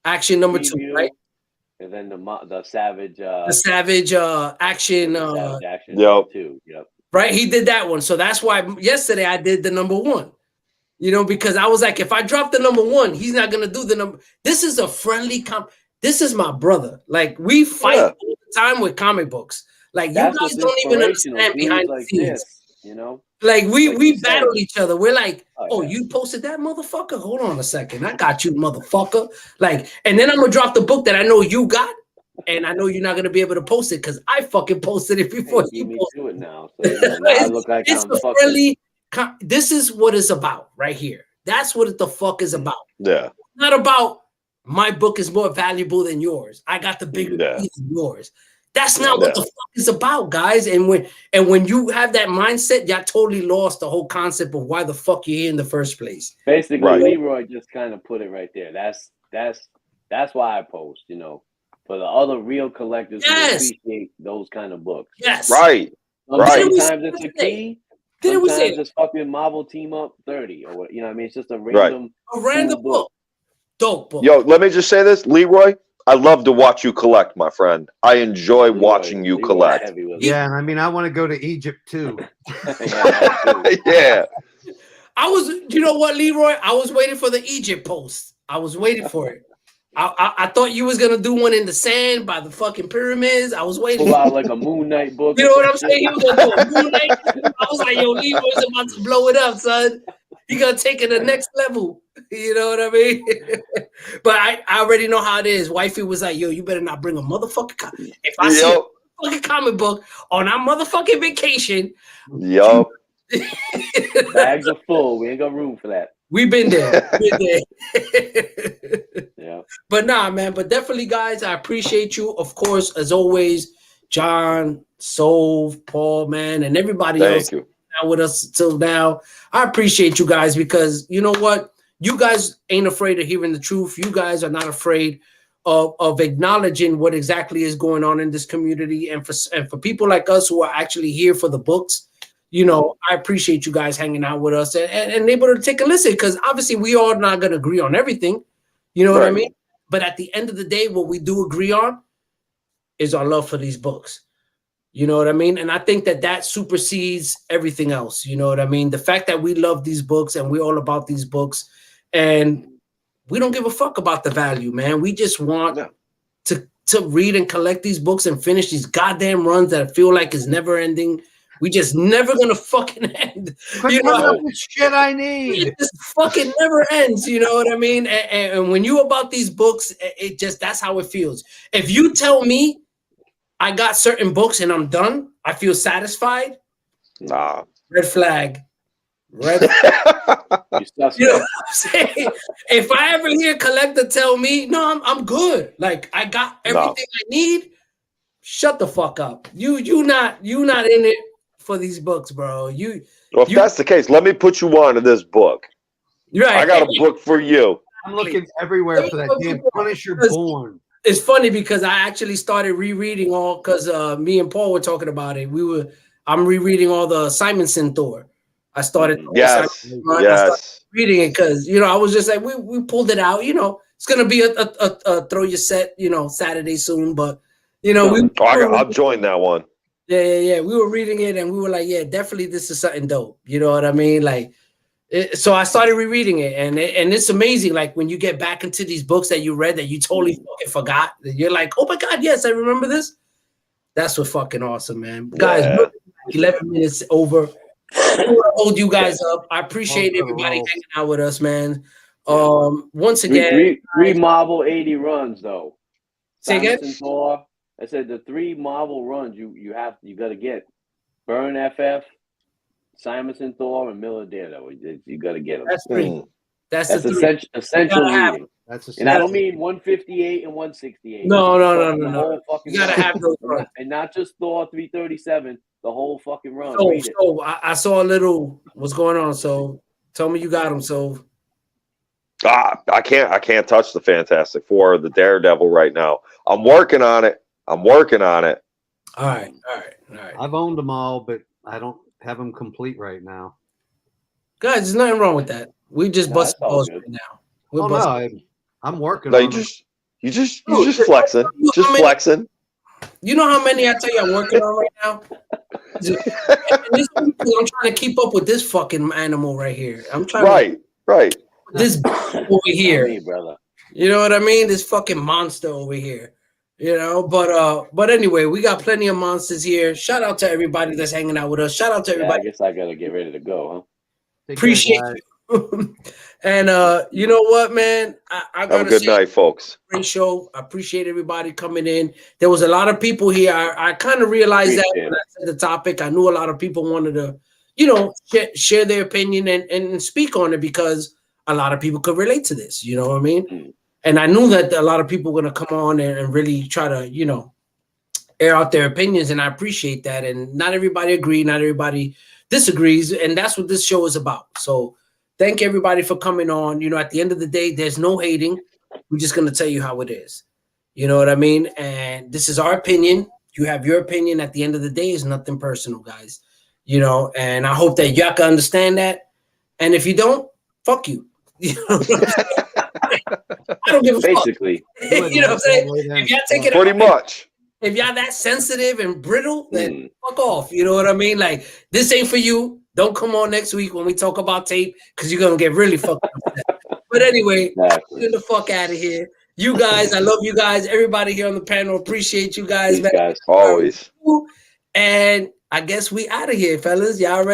Speaker 1: Action number 2, right?
Speaker 2: And then the Savage
Speaker 1: Action.
Speaker 2: Savage Action 2. Yep.
Speaker 1: Right, he did that one. So that's why yesterday I did the number 1. You know, because I was like, if I drop the number 1, he's not gonna do the number. This is a friendly This is my brother. Like, we fight all the time with comic books. Like, you guys don't even understand behind the scenes.
Speaker 2: You know,
Speaker 1: like we battle each other. We're like, oh, you posted that, motherfucker? Hold on a second, I got you, motherfucker. Like, and then I'm gonna drop the book that I know you got, and I know you're not gonna be able to post it because I fucking posted it before you posted it. Now, so, now I look like it's a friendly. This is what it's about right here. That's what the fuck is about. Yeah. It's not about my book is more valuable than yours. I got the bigger piece than yours. That's not what the fuck is about, guys. And when you have that mindset, y'all totally lost the whole concept of why the fuck you're here in the first place.
Speaker 2: Basically, Leroy just kind of put it right there. That's why I post, you know, for the other real collectors who appreciate those kind of books.
Speaker 1: Yes.
Speaker 3: Right.
Speaker 2: Sometimes it's a key. Didn't we say just fucking Marvel Team Up 30 or what? You know what I mean? It's just a random
Speaker 1: book. Dope book.
Speaker 3: Yo, let me just say this, Leroy. I love to watch you collect, my friend. I enjoy watching you collect.
Speaker 4: Yeah, and I mean, I want to go to Egypt too.
Speaker 3: Yeah.
Speaker 1: I was, you know what, Leroy? I was waiting for the Egypt post. I was waiting for it. I thought you was gonna do one in the sand by the fucking pyramids. I was waiting.
Speaker 2: Pull out like a Moon Knight book.
Speaker 1: You know what I'm saying? He was gonna do a Moon Knight. I was like, yo, Leroy's about to blow it up, son. You gotta take it to the next level. You know what I mean? But I already know how it is. Wifey was like, yo, you better not bring a motherfucking if I see a motherfucking comic book on our motherfucking vacation.
Speaker 3: Yep.
Speaker 2: Bags are full. We ain't got room for that.
Speaker 1: We've been there.
Speaker 2: Yeah.
Speaker 1: But nah, man. But definitely, guys, I appreciate you. Of course, as always, John, Sove, Paul, man, and everybody else with us till now. I appreciate you guys because you know what? You guys ain't afraid of hearing the truth. You guys are not afraid of acknowledging what exactly is going on in this community. And for people like us who are actually here for the books, you know, I appreciate you guys hanging out with us and able to take a listen because obviously we all not going to agree on everything. You know what I mean? But at the end of the day, what we do agree on is our love for these books. You know what I mean? And I think that supersedes everything else. You know what I mean? The fact that we love these books and we're all about these books and we don't give a fuck about the value, man. We just want to read and collect these books and finish these goddamn runs that feel like it's never ending. We just never gonna fucking end. You know
Speaker 4: the shit I need.
Speaker 1: It just fucking never ends. You know what I mean? And when you about these books, it just that's how it feels. If you tell me I got certain books and I'm done, I feel satisfied.
Speaker 3: Nah.
Speaker 1: Red flag. Red flag. You know what I'm saying? If I ever hear a collector tell me, no, I'm good. Like I got everything I need. Shut the fuck up. You not in it for these books, bro. Well,
Speaker 3: if that's the case, let me put you on to this book.
Speaker 1: Right.
Speaker 3: I got a book for you.
Speaker 4: I'm looking everywhere for that damn Punisher Born.
Speaker 1: It's funny because I actually started rereading all because me and Paul were talking about it. I'm rereading all the Simonson Thor. I started reading it because I was just like we pulled it out. It's gonna be a throw your set Saturday soon, but
Speaker 3: I'll join that one.
Speaker 1: Yeah. We were reading it and we were like, yeah, definitely this is something dope. You know what I mean? Like, so I started rereading it and it's amazing. Like when you get back into these books that you read that you totally fucking forgot, you're like, oh my God, yes, I remember this. That's what's fucking awesome, man. Guys, 11 minutes over. I want to hold you guys up. I appreciate everybody hanging out with us, man. Once again,
Speaker 2: three Marvel 80 runs though.
Speaker 1: Say again?
Speaker 2: Thor. I said the 3 Marvel runs you got to get Byrne FF, Simonson Thor, and Miller Daredevil. You got to get them.
Speaker 1: That's 3. That's
Speaker 2: essential reading. And I don't mean 158 and 168.
Speaker 1: No. You gotta have those runs.
Speaker 2: And not just Thor 337. The whole fucking run.
Speaker 1: So I saw a little what's going on. So tell me you got them. So
Speaker 3: I can't touch the Fantastic Four or the Daredevil right now. I'm working on it. All right.
Speaker 4: I've owned them all, but I don't have them complete right now.
Speaker 1: Guys, there's nothing wrong with that. We just bust balls right now.
Speaker 4: I'm working.
Speaker 3: No, you just flexing. Flexing.
Speaker 1: You know how many I tell you I'm working on right now? I'm trying to keep up with this fucking animal right here. I'm trying
Speaker 3: right.
Speaker 1: This over here.
Speaker 2: Me, brother.
Speaker 1: You know what I mean? This fucking monster over here. But anyway, we got plenty of monsters here. Shout out to everybody that's hanging out with us. Shout out to everybody.
Speaker 2: I guess I gotta get ready to go, huh?
Speaker 1: Appreciate you. And you know what, man? I gotta
Speaker 3: have a good night, folks.
Speaker 1: Great show. I appreciate everybody coming in. There was a lot of people here. I kind of realized that when I said the topic. I knew a lot of people wanted to, share their opinion and speak on it because a lot of people could relate to this. You know what I mean? And I knew that a lot of people were going to come on and really try to, air out their opinions. And I appreciate that. And not everybody agrees. Not everybody disagrees. And that's what this show is about. So thank everybody for coming on. At the end of the day, there's no hating. We're just going to tell you how it is. You know what I mean? And this is our opinion. You have your opinion. At the end of the day, it's nothing personal, guys. And I hope that y'all can understand that. And if you don't, fuck you. I don't give a fuck.
Speaker 2: Basically.
Speaker 1: You know what I'm saying? If y'all take it
Speaker 3: pretty much.
Speaker 1: If y'all that sensitive and brittle, then fuck off. You know what I mean? Like, this ain't for you. Don't come on next week when we talk about tape because you're going to get really fucked up. But anyway, get the fuck out of here. You guys, I love you guys. Everybody here on the panel, appreciate you guys.
Speaker 3: Man. Guys, always.
Speaker 1: And I guess we out of here, fellas. Y'all ready?